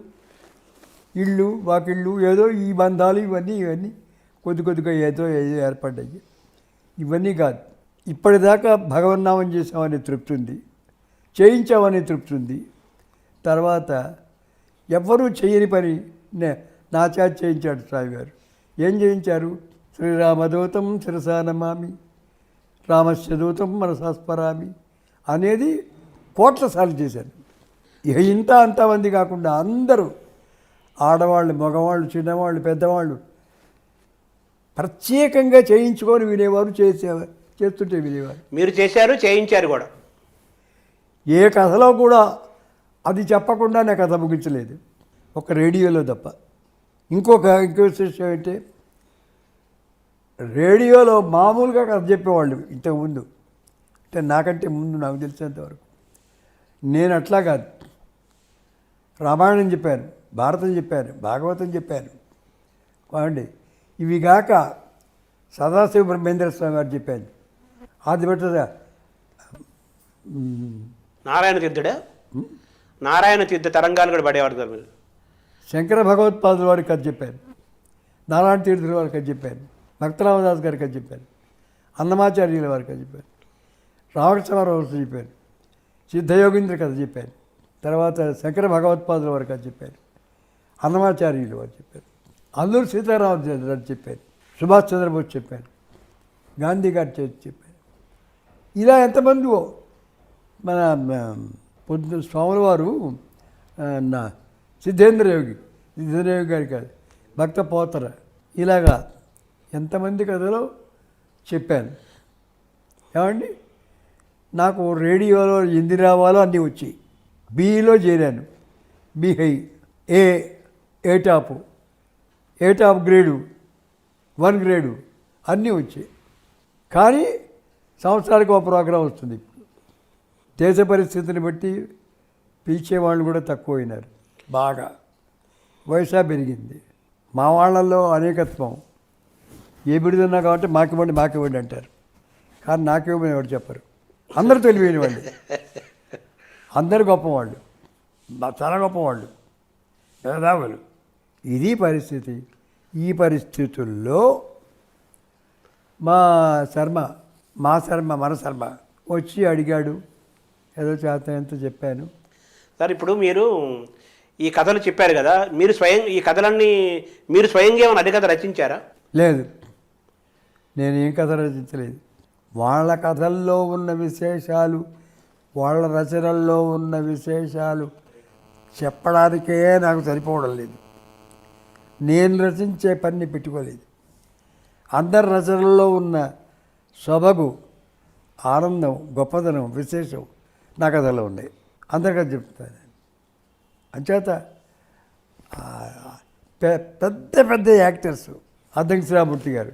ఇళ్ళు వాకిళ్ళు, ఏదో ఈ బంధాలు ఇవన్నీ కొద్దిగా ఏదో ఏర్పడ్డాయి. ఇవన్నీ కాదు. ఇప్పటిదాకా భగవన్నామం చేసామనే తృప్తి ఉంది, చేయించామనే తృప్తి ఉంది. తర్వాత ఎవ్వరూ చేయని పని నా చేత చేయించాడు స్వామి గారు. ఏం చేయించారు? శ్రీరామదూతం శిరసానమామి రామస్య దూతం మనసాస్మరామి అనేది కోట్ల సార్లు చేశాను. ఇక అంతమంది కాకుండా అందరూ, ఆడవాళ్ళు, మగవాళ్ళు, చిన్నవాళ్ళు, పెద్దవాళ్ళు ప్రత్యేకంగా చేయించుకొని వినేవారు, చేస్తుంటే వినేవారు. మీరు చేశారు, చేయించారు కూడా. ఏ కథలో కూడా అది చెప్పకుండా నా కథ ముగించలేదు, ఒక రేడియోలో తప్ప. ఇంకో విశేషం ఏంటంటే, రేడియోలో మామూలుగా కథ చెప్పేవాళ్ళు ఇంతకుముందు, అంటే నాకంటే ముందు నాకు తెలిసినంతవరకు. నేను అట్లా కాదు. రామాయణం చెప్పాను, భారతం చెప్పాను, భాగవతం చెప్పాను కావండి. ఇవి కాక సదాశివ బ్రహ్మేంద్ర స్వామి గారు చెప్పాను. అది పెట్టదా నారాయణ తీర్థ తరంగాలు కూడా పడేవాడు కదా మీరు. శంకర భగవత్పాదుల వారికి కథ చెప్పాను, నారాయణ తీర్థుల వారికి కథ చెప్పాను, భక్తరామదాస్ గారికి కథ చెప్పాను, అన్నమాచార్యుల వారికి కథ చెప్పాను, రామకృష్ణరావు చెప్పాను, సిద్ధయోగీంద్ర కథ చెప్పాను, తర్వాత శంకర భగవత్పాదుల వారికి కథ చెప్పాను, అన్నమాచార్యుల వారు చెప్పాను, అల్లూరు సీతారామరాజు చెప్పాను, సుభాష్ చంద్రబోస్ చెప్పాను, గాంధీ గారు చెప్పాను. ఇలా ఎంతమందివో. మన పొద్దున స్వాముల వారు సిద్ధేంద్ర యోగి గారి కాదు, భక్త పోతర, ఇలాగా ఎంతమంది కథలో చెప్పాను. ఏమండి, నాకు రేడియోలో ఎన్ని రావాలో అన్నీ వచ్చాయి. బిలో చేరాను, బి హై, ఏ టాప్ గ్రేడు, 1 గ్రేడు అన్నీ వచ్చాయి. కానీ సంవత్సరానికి ఒక ప్రోగ్రాం వస్తుంది. దేశ పరిస్థితిని బట్టి పిలిచేవాళ్ళు కూడా తక్కువైనారు, బాగా వయసా పెరిగింది. మా వాళ్ళల్లో అనేకత్వం. ఏ బిడుదన్నా కాబట్టి మాకివ్వండి అంటారు. కానీ నాకివ్వమని ఎవరు చెప్పరు. అందరూ తెలివైన వాళ్ళు, అందరు గొప్పవాళ్ళు, చాలా గొప్పవాళ్ళు, మేధావులు. ఇది పరిస్థితి. ఈ పరిస్థితుల్లో మన శర్మ వచ్చి అడిగాడు. ఏదో చేత ఎంత చెప్పాను. సార్, ఇప్పుడు మీరు ఈ కథలు చెప్పారు కదా, ఈ కథలన్నీ మీరు స్వయంగా ఏమైనా హరికథ రచించారా? లేదు, నేనేం కథ రచించలేదు. వాళ్ళ కథల్లో ఉన్న విశేషాలు, వాళ్ళ రచనల్లో ఉన్న విశేషాలు చెప్పడానికే నాకు సరిపోవడం లేదు. నేను రచించే పని పెట్టుకోలేదు. అందరి రచనల్లో ఉన్న సొబగు, ఆనందం, గొప్పదనం, విశేషం నా కథలో ఉన్నాయి. అందరికీ చెప్తాను. అంచేత పెద్ద యాక్టర్స్ అద్దంకి శ్రీరామూర్తి గారు,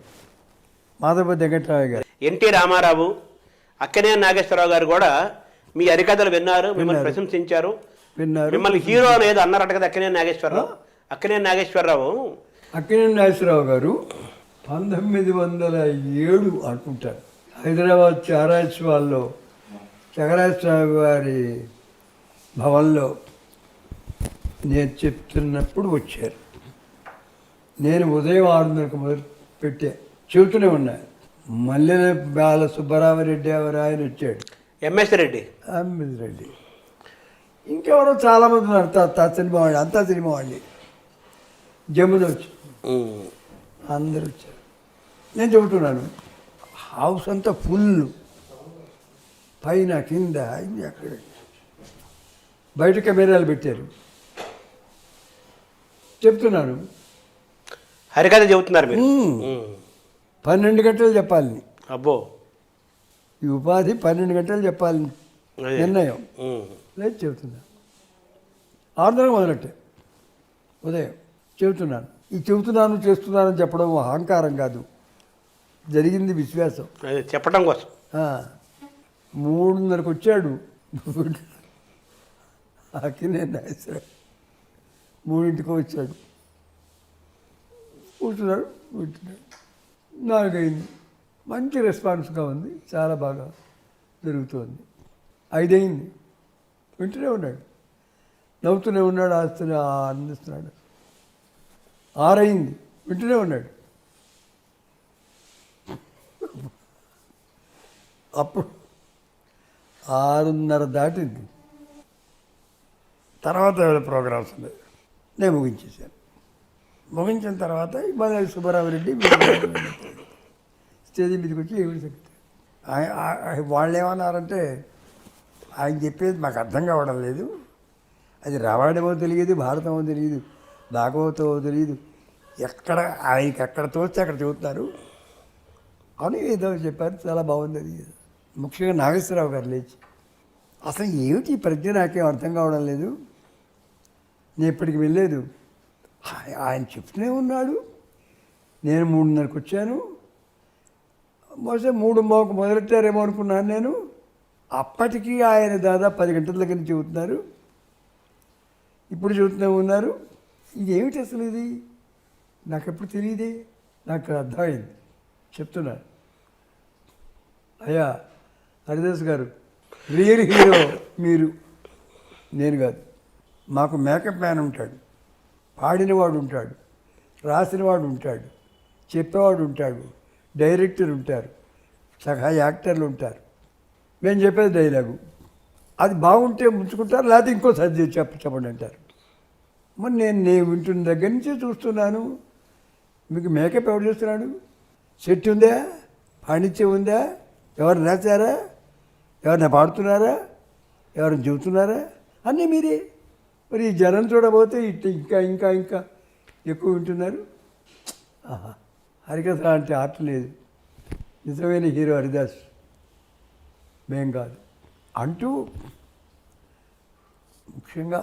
మాధవపతి వెంకటరావు గారు, ఎన్టీ రామారావు, అక్కినేని నాగేశ్వరరావు గారు కూడా మీ హరికథలు విన్నారు, మిమ్మల్ని ప్రశంసించారు. మిమ్మల్ని హీరో అనేది అన్నారట కదా అక్కినేని నాగేశ్వరరావు గారు 1907 అనుకుంటారు, హైదరాబాద్ చారాయిత్వాల్లో చగరాజస్వామి గారి భవన్లో నేను చెప్తున్నప్పుడు వచ్చారు. నేను ఉదయం 6:30 మొదలు చెబుతూనే ఉన్నాను. మల్లెల బాల సుబ్బరామరెడ్డి ఎవరు ఆయన వచ్చాడు, ఎంఎస్ రెడ్డి, ఇంకెవరో చాలామంది ఉన్నారు. అంతా సినిమా వాళ్ళు. జమున వచ్చి అందరూ వచ్చారు. నేను చెబుతున్నాను, హౌస్ అంతా ఫుల్, పైన కింద అక్కడ. బయట కెమెరాలు పెట్టారు. చెప్తున్నాను, హరికథ చెబుతున్నారు మీరు. 12 గంటలు చెప్పాలి. అబ్బో, ఈ ఉపాధి 12 గంటలు చెప్పాలి నిర్ణయం. లేదు, చెబుతున్నా. 6:30 మొదలెట్టే ఉదయం చెబుతున్నాను. ఈ చెబుతున్నాను చేస్తున్నానని చెప్పడం అహంకారం కాదు, జరిగింది విశ్వాసం. చెప్పడం కోసం. 3:30కి వచ్చాడు అక్కినేని నాగేశ్వరరావు. 3ంటికి వచ్చాడు, కూర్చున్నాడు, వింటున్నాడు. 4 అయింది. మంచి రెస్పాన్స్గా ఉంది, చాలా బాగా జరుగుతుంది. 5 అయింది, వింటూనే ఉన్నాడు, నవ్వుతూనే ఉన్నాడు, ఆనందిస్తున్నాడు. 6 అయింది, వింటూనే ఉన్నాడు. అప్పుడు 6:30 దాటింది. తర్వాత ఏమైనా ప్రోగ్రామ్స్ ఉన్నాయి, నేను ముగించేశాను. ముగించిన తర్వాత ఇవాళ సుబ్బారామరెడ్డి స్టేజ్ మీదకి వచ్చి ఏమిటి సెక్రటరీ వాళ్ళు ఏమన్నారంటే, ఆయన చెప్పేది మాకు అర్థం కావడం లేదు, అది రామాయణమో తెలియదు, భారతమో తెలియదు, భాగవతమో తెలియదు, ఆయనకి ఎక్కడ తోస్తే అక్కడ చెబుతున్నారు అని ఏదో చెప్పారు. చాలా బాగుంది అది. ముఖ్యంగా నాగేశ్వరరావు గారు లేచి, అసలు ఏమిటి ప్రజ్ఞ నాకేం అర్థం కావడం లేదు, నేను ఇప్పటికి వెళ్ళలేదు, ఆయన చెప్తూనే ఉన్నాడు, నేను 3:30కి వచ్చాను, బహుశా 3:30కు మొదలెట్టారేమో అనుకున్నాను నేను. అప్పటికి ఆయన దాదాపు 10 గంటల దగ్గర నుంచి చెబుతున్నారు, ఇప్పుడు చెబుతూనే ఉన్నారు. ఇదేమిటి అసలు ఇది, నాకు ఎప్పుడు తెలియదే, నాకు అర్థమైంది, చెప్తున్నాను. అయ్యా హరిదాస్ గారు, రియల్ హీరో మీరు, నేను కాదు. మాకు మేకప్ మ్యాన్ ఉంటాడు, పాడినవాడు ఉంటాడు, రాసినవాడు ఉంటాడు, చెప్పేవాడు ఉంటాడు, డైరెక్టర్ ఉంటారు, సహా యాక్టర్లు ఉంటారు. మేము చెప్పేది డైలాగు, అది బాగుంటే ముంచుకుంటారు, లేకపోతే ఇంకోసారి చెప్పండి అంటారు. మరి నేను వింటున్న దగ్గర నుంచే చూస్తున్నాను. మీకు మేకప్ ఎవరు చేస్తున్నాడు, సెట్ ఉందా, పాండిత్యం ఉందా, ఎవరు రాశారా, ఎవరిని పాడుతున్నారా, ఎవరిని చెబుతున్నారా, అన్నీ మీరే. మరి ఈ జనం చూడబోతే ఇట్లా ఇంకా ఇంకా ఇంకా ఎక్కువ వింటున్నారు. ఆహా, హరికథ అంటే ఆర్ట్ లేదు, నిజమైన హీరో హరిదాస్, మేం కాదు అంటూ ముఖ్యంగా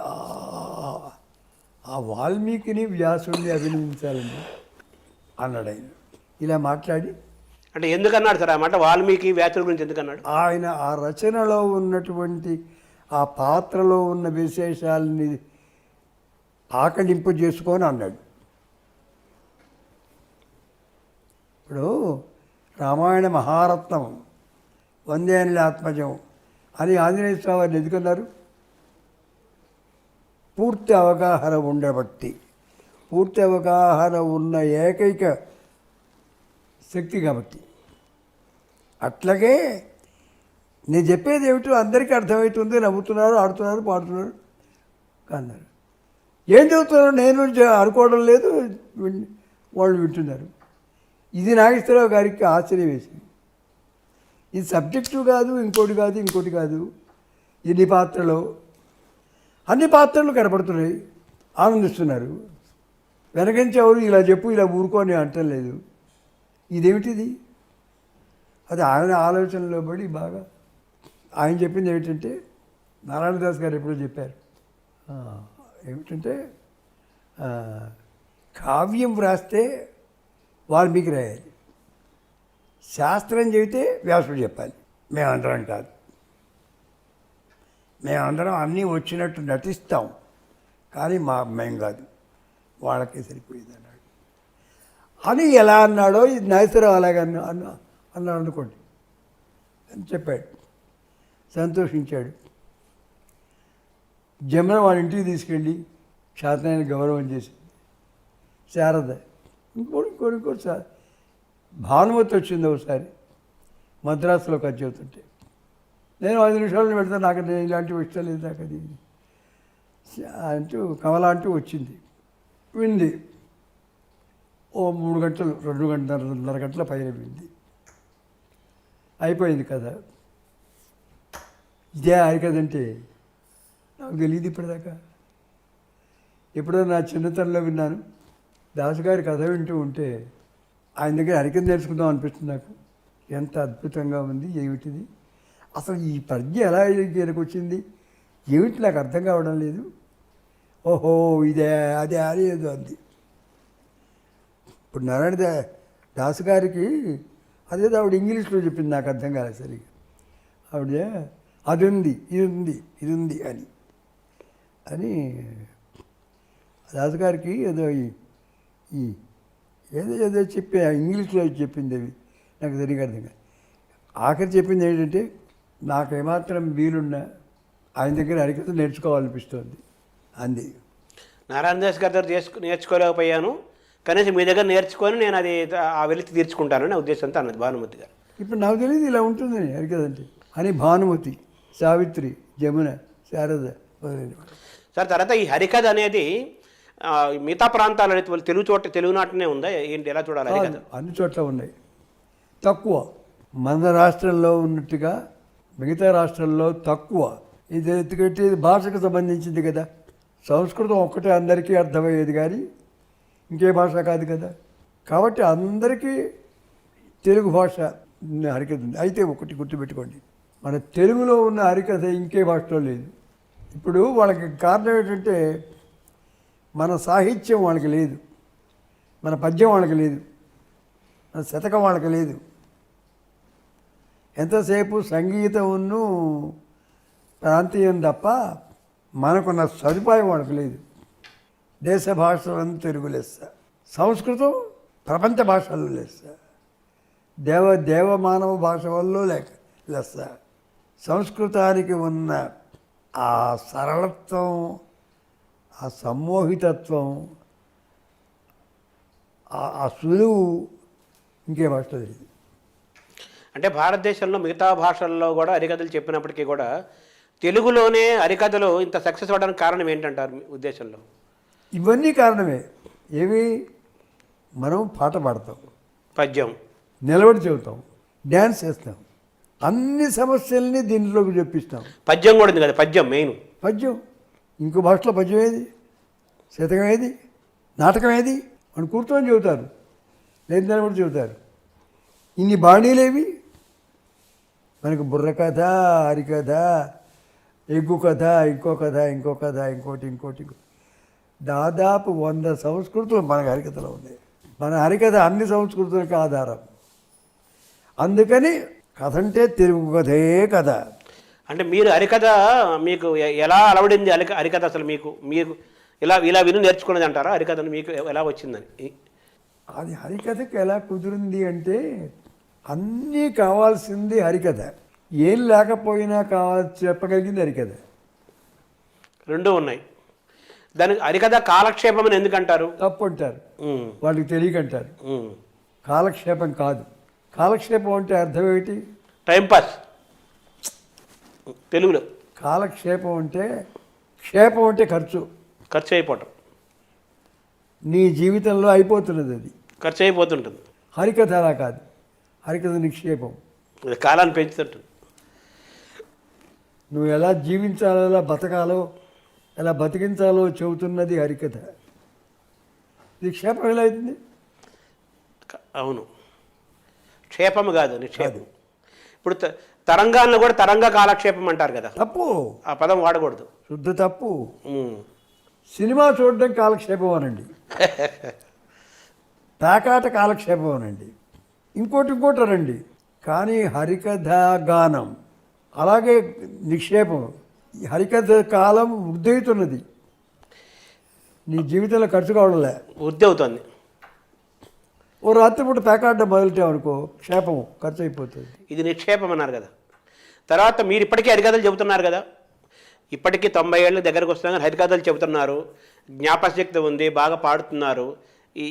ఆ వాల్మీకిని వ్యాసుడిని అభినందించాలండి అన్నాడు ఆయన. ఇలా మాట్లాడి అంటే ఎందుకన్నాడు సార్ ఆ మాట? వాల్మీకి వ్యాసుల గురించి ఎందుకన్నాడు? ఆయన ఆ రచనలో ఉన్నటువంటి ఆ పాత్రలో ఉన్న విశేషాలని ఆకలింపు చేసుకొని అన్నాడు. ఇప్పుడు రామాయణ మహారత్నం వందేనుల ఆత్మజం అని ఆంజనేయ స్వామి వారిని ఎందుకన్నారు? పూర్తి అవగాహన ఉండబట్టి, పూర్తి అవగాహన ఉన్న ఏకైక శక్తి కాబట్టి. అట్లాగే నేను చెప్పేది ఏమిటో అందరికీ అర్థమవుతుంది, నవ్వుతున్నారు, ఆడుతున్నారు, పాడుతున్నారు అన్నారు. ఏం చదువుతున్నారు నేను అనుకోవడం లేదు, వాళ్ళు వింటున్నారు. ఇది నాగేశ్వరరావు గారికి ఆశ్చర్యం వేసింది. ఇది సబ్జెక్టు కాదు, ఇంకోటి కాదు. ఇన్ని పాత్రలు, అన్ని పాత్రలు కనపడుతున్నాయి, ఆనందిస్తున్నారు. వెనకంచి ఎవరు ఇలా చెప్పు ఇలా ఊరుకొని అంటం లేదు. ఇదేమిటిది? అది ఆయన ఆలోచనలో పడి బాగా ఆయన చెప్పింది ఏమిటంటే, నారాయణదాస్ గారు ఎప్పుడో చెప్పారు ఏమిటంటే, కావ్యం వ్రాస్తే వాల్మీకి రాయాలి, శాస్త్రం చెబితే వ్యాసుడు చెప్పాలి. మేమందరం కాదు, మేమందరం అన్నీ వచ్చినట్టు నటిస్తాం, కానీ మేం కాదు, వాళ్ళకే సరిపోయింది అన్నాడు. అని ఎలా అన్నాడో ఇది నాగేశ్వరరావు అలాగే అన్నాడు అనుకోండి అని చెప్పాడు. సంతోషించాడు. జమున వాళ్ళ ఇంటికి తీసుకెళ్ళి శాతనాయన గౌరవం చేసింది. శారద ఇంకోటి సార్ భానుమతి వచ్చింది ఒకసారి మద్రాసులో కథ చెబుతుంటే. నేను 5 నిమిషాలు పెడతాను, నాకు ఇలాంటివి ఇష్టం లేదు, నాకు అది అంటూ కమల అంటూ వచ్చింది, వింది. ఓ 3 గంటలు 2 గంటల పైన వింది. అయిపోయింది కథ. ఇదే హరికథంటే నాకు తెలియదు ఇప్పటిదాకా. ఎప్పుడో నా చిన్నతనంలో విన్నాను. దాసుగారి కథ వింటూ ఉంటే ఆయన దగ్గర హరికథ నేర్చుకుందాం అనిపిస్తుంది నాకు. ఎంత అద్భుతంగా ఉంది, ఏమిటిది అసలు ఈ ప్రజ్ఞ ఎలా ఈయనకు వచ్చింది, ఏమిటి నాకు అర్థం కావడం లేదు. ఓహో ఇదే అదే అదేదో అంది. ఇప్పుడు నారాయణ దాసు గారికి అదేదో ఆవిడ ఇంగ్లీష్లో చెప్పింది, నాకు అర్థం కాలేదు సరిగ్గా. ఆవిడ అది ఉంది ఇది ఉంది అని దాసుగారికి ఏదో ఈ ఏదో చెప్పి ఇంగ్లీష్లో చెప్పింది, అవి నాకు సరిగ్గా అర్థం కాదు. ఆఖరి చెప్పింది ఏంటంటే, నాకేమాత్రం వీలున్నా ఆయన దగ్గర హరికథ నేర్చుకోవాలనిపిస్తుంది అంది. నారాయణదాస్ గారి దగ్గర నేర్చుకోలేకపోయాను, కనీసం మీ దగ్గర నేర్చుకొని నేను అది ఆ వెలితి తీర్చుకుంటానని నా ఉద్దేశంతో అన్నది భానుమతి గారు. ఇప్పుడు నాకు తెలియదు ఇలా ఉంటుందని హరికథ అంటే అని. భానుమతి, సావిత్రి, జమున, శారద సార్ తర్వాత ఈ హరికథ అనేది మిగతా ప్రాంతాల తెలుగునాటనే ఉందా ఏంటి, ఎలా చూడాలి హరికథ? అన్ని చోట్ల ఉన్నాయి, తక్కువ. మన రాష్ట్రంలో ఉన్నట్టుగా మిగతా రాష్ట్రాల్లో తక్కువ. ఇది ఎందుకంటే ఇది భాషకు సంబంధించింది కదా. సంస్కృతం ఒక్కటే అందరికీ అర్థమయ్యేది కానీ ఇంకే భాష కాదు కదా. కాబట్టి అందరికీ తెలుగు భాష హరికథ ఉంది. అయితే ఒకటి గుర్తుపెట్టుకోండి, మన తెలుగులో ఉన్న హరికథ ఇంకే భాషలో లేదు. ఇప్పుడు వాళ్ళకి కారణం ఏంటంటే, మన సాహిత్యం వాళ్ళకి లేదు, మన పద్యం వాళ్ళకి లేదు, మన శతకం వాళ్ళకి లేదు. ఎంతసేపు సంగీతమును ప్రాంతీయం తప్ప మనకున్న సదుపాయం వాళ్ళకి లేదు. దేశ భాషలను తెలుగు లెస్స, సంస్కృతం ప్రపంచ భాషల్లో లెస్స, దేవమానవ భాష వల్ల లెస్స. సంస్కృతానికి ఉన్న ఆ సరళత్వం, ఆ సమ్మోహితత్వం, ఆ సులువు ఇంకే భాషలో లేదు. అంటే భారతదేశంలో మిగతా భాషల్లో కూడా హరికథలు చెప్పినప్పటికీ కూడా తెలుగులోనే హరికథలు ఇంత సక్సెస్ అవ్వడానికి కారణం ఏంటంటారు మీ ఉద్దేశంలో? ఇవన్నీ కారణమే. ఏవి? మనం పాట పాడతాం, పద్యం నిలబడి చెబుతాం, డ్యాన్స్ చేస్తాం, అన్ని సమస్యల్ని దీంట్లోకి చెప్పిస్తాం. పద్యం కూడా ఉంది కదా, పద్యం మెయిన్. పద్యం ఇంకో భాషలో పద్యం ఏది, శతకం ఏది, నాటకం ఏది అని కూర్చొని చెబుతారు, లేదని కూడా చెబుతారు. ఇన్ని బాణీలేవి మనకు బుర్ర కథ, హరికథ, ఎగ్గు కథ, ఇంకో కథ, ఇంకో కథ, ఇంకోటి దాదాపు 100 సంస్కృతులు మనకు హరికథలో ఉన్నాయి. మన హరికథ అన్ని సంస్కృతులకు ఆధారం. అందుకని కథ అంటే తెలుగు కథే కథ. అంటే మీరు హరికథ మీకు ఎలా అలవడింది? హరికథ అసలు మీకు మీరు ఇలా విను నేర్చుకున్నది అంటారా? హరికథను మీకు ఎలా వచ్చిందని? అది హరికథకి ఎలా కుదిరింది అంటే అన్నీ కావాల్సింది హరికథ, ఏం లేకపోయినా చెప్పగలిగింది హరికథ. రెండూ ఉన్నాయి. దానికి హరికథ కాలక్షేపం అని ఎందుకంటారు? తప్పు అంటారు, వాళ్ళకి తెలియకంటారు. కాలక్షేపం కాదు. కాలక్షేపం అంటే అర్థం ఏమిటి? టైంపాస్ తెలుగులో. కాలక్షేపం అంటే, క్షేపం అంటే ఖర్చు అయిపోవటం. నీ జీవితంలో అయిపోతున్నది, అది ఖర్చు అయిపోతుంటుంది. హరికథ అలా కాదు. హరికథ నిక్షేపం, అది కాలాన్ని పెంచుతుంటుంది. నువ్వు ఎలా జీవించాలో, ఎలా బతకాలో, ఎలా బతికించాలో చెబుతున్నది హరికథ. నిక్షేపం ఎలా అవుతుంది? అవును, క్షేపము కాదు, నిక్షేపం. ఇప్పుడు తరంగాలను కూడా తరంగ కాలక్షేపం అంటారు కదా. తప్పు, ఆ పదం వాడకూడదు, శుద్ధ తప్పు. సినిమా చూడడం కాలక్షేపం అనండి, పేకాట కాలక్షేపం అనండి, ఇంకోటి అనండి. కానీ హరికథ గానం అలాగే నిక్షేపం. హరికథ కాలం వృద్ధి అవుతున్నది, నీ జీవితంలో ఖర్చు కావడంలే, వృద్ధి అవుతుంది. ఓ రాత్రిపూట పేకాడడం మొదలెట్టామనుకో, క్షేపం ఖర్చు అయిపోతుంది. ఇది నిక్షేపం అన్నారు కదా. తర్వాత మీరు ఇప్పటికీ హరికథలు చెబుతున్నారు కదా, ఇప్పటికీ 90 ఏళ్ళ దగ్గరకు వస్తున్నా హరికథలు చెబుతున్నారు, జ్ఞాపశక్తి ఉంది, బాగా పాడుతున్నారు.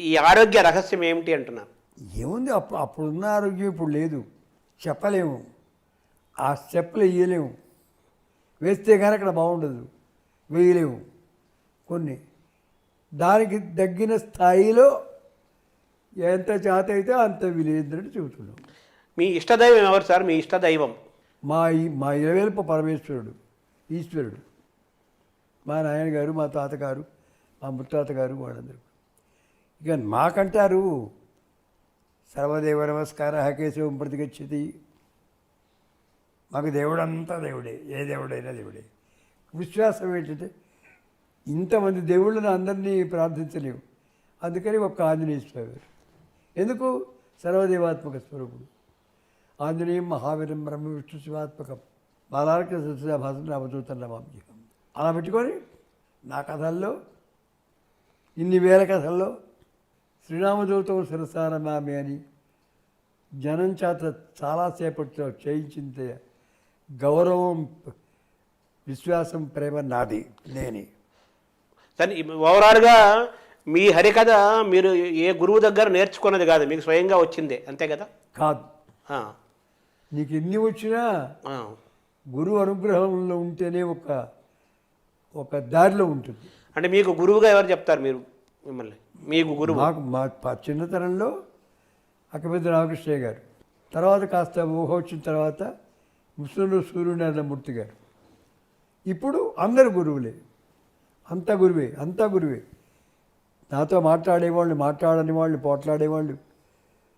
ఈ ఆరోగ్య రహస్యం ఏమిటి అంటున్నారు? ఏముంది, అప్పుడున్న ఆరోగ్యం ఇప్పుడు లేదు, చెప్పలేము. ఆ స్టెప్పులు వేయలేము, వేస్తే కానీ అక్కడ బాగుండదు, వేయలేము. కొన్ని దానికి తగ్గిన స్థాయిలో ఎంత చేత అయితే అంత విలేదని చెబుతున్నాం. మీ ఇష్టదైవం ఎవరు సార్? మీ ఇష్టదైవం? మా ఇలవేల్పు పరమేశ్వరుడు, ఈశ్వరుడు. మా నాయనగారు, మా తాతగారు, మా ముత్తాతగారు, వాళ్ళందరూ. ఇక మాకంటారు సర్వదేవ నమస్కార కేశవం ప్రతిగచ్చతి. మాకు దేవుడంతా దేవుడే, ఏ దేవుడైనా దేవుడే. విశ్వాసం ఏంటంటే ఇంతమంది దేవుళ్ళని అందరినీ ప్రార్థించలేవు, అందుకని ఒక్క ఆంజనేయ స్వామి. ఎందుకు? సర్వదేవాత్మక స్వరూపుడు. ఆంజనేయం మహావీరం బ్రహ్మ విష్ణు శివాత్మకం బాలార్క సత్యభాసం రామచూతం రామాభ్యం. అలా పెట్టుకొని నా కథల్లో, ఇన్ని వేల కథల్లో శ్రీరామదూతం శిరసారమామి అని జనం చేత చాలాసేపట్లో చేయించింది. గౌరవం, విశ్వాసం, ప్రేమ నాది, నేనే. కానీ ఓవరాల్గా మీ హరికథ మీరు ఏ గురువు దగ్గర నేర్చుకున్నది కాదు, మీకు స్వయంగా వచ్చిందే, అంతే కదా? కాదు, నీకు ఎన్ని వచ్చినా గురువు అనుగ్రహంలో ఉంటేనే ఒక దారిలో ఉంటుంది. అంటే మీకు గురువుగా ఎవరు చెప్తారు మీరు మిమ్మల్ని? మీకు గురువు? మా చిన్నతనంలో అక్కపెద్ద రామకృష్ణయ్య గారు, తర్వాత కాస్త ఊహ వచ్చిన తర్వాత ముస్లింలు సూర్యనారాయణమూర్తి గారు. ఇప్పుడు అందరు గురువులే, అంతా గురువే. నాతో మాట్లాడేవాళ్ళు, మాట్లాడని వాళ్ళు, పోట్లాడేవాళ్ళు,